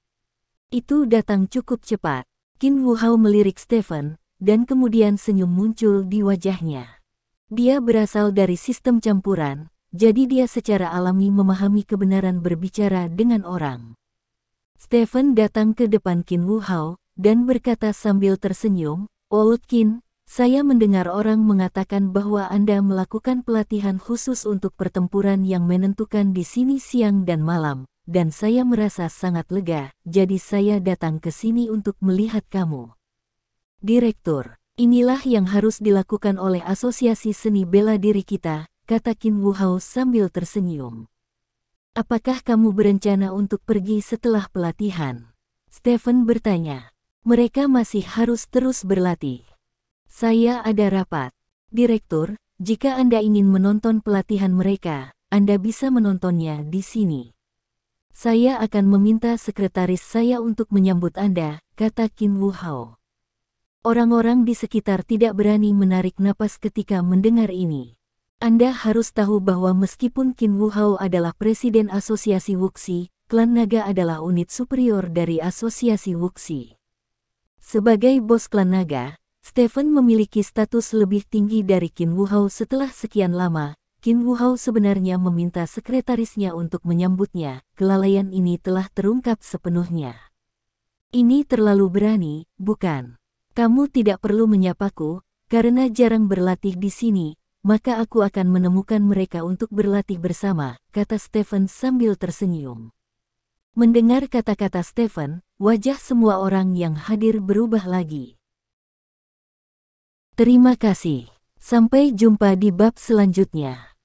Speaker 1: Itu datang cukup cepat. Qin Wu Hao melirik Stephen, dan kemudian senyum muncul di wajahnya. Dia berasal dari sistem campuran, jadi dia secara alami memahami kebenaran berbicara dengan orang. Stephen datang ke depan Qin Wu Hao, dan berkata sambil tersenyum, "Old Qin, saya mendengar orang mengatakan bahwa Anda melakukan pelatihan khusus untuk pertempuran yang menentukan di sini siang dan malam, dan saya merasa sangat lega, jadi saya datang ke sini untuk melihat kamu." Direktur, inilah yang harus dilakukan oleh Asosiasi Seni Bela Diri kita, kata Qin Wu Hao sambil tersenyum. Apakah kamu berencana untuk pergi setelah pelatihan? Stephen bertanya. Mereka masih harus terus berlatih. Saya ada rapat. Direktur, jika Anda ingin menonton pelatihan mereka, Anda bisa menontonnya di sini. Saya akan meminta sekretaris saya untuk menyambut Anda, kata Qin Wu Hao. Orang-orang di sekitar tidak berani menarik napas ketika mendengar ini. Anda harus tahu bahwa meskipun Qin Wu Hao adalah presiden asosiasi Wuxi, klan naga adalah unit superior dari asosiasi Wuxi. Sebagai bos klan naga, Stephen memiliki status lebih tinggi dari Qin Wu Hao. Setelah sekian lama, Qin Wu Hao sebenarnya meminta sekretarisnya untuk menyambutnya. Kelalaian ini telah terungkap sepenuhnya. Ini terlalu berani, bukan? Kamu tidak perlu menyapaku, karena jarang berlatih di sini, maka aku akan menemukan mereka untuk berlatih bersama, kata Stephen sambil tersenyum. Mendengar kata-kata Stephen, wajah semua orang yang hadir berubah lagi. Terima kasih. Sampai jumpa di bab selanjutnya.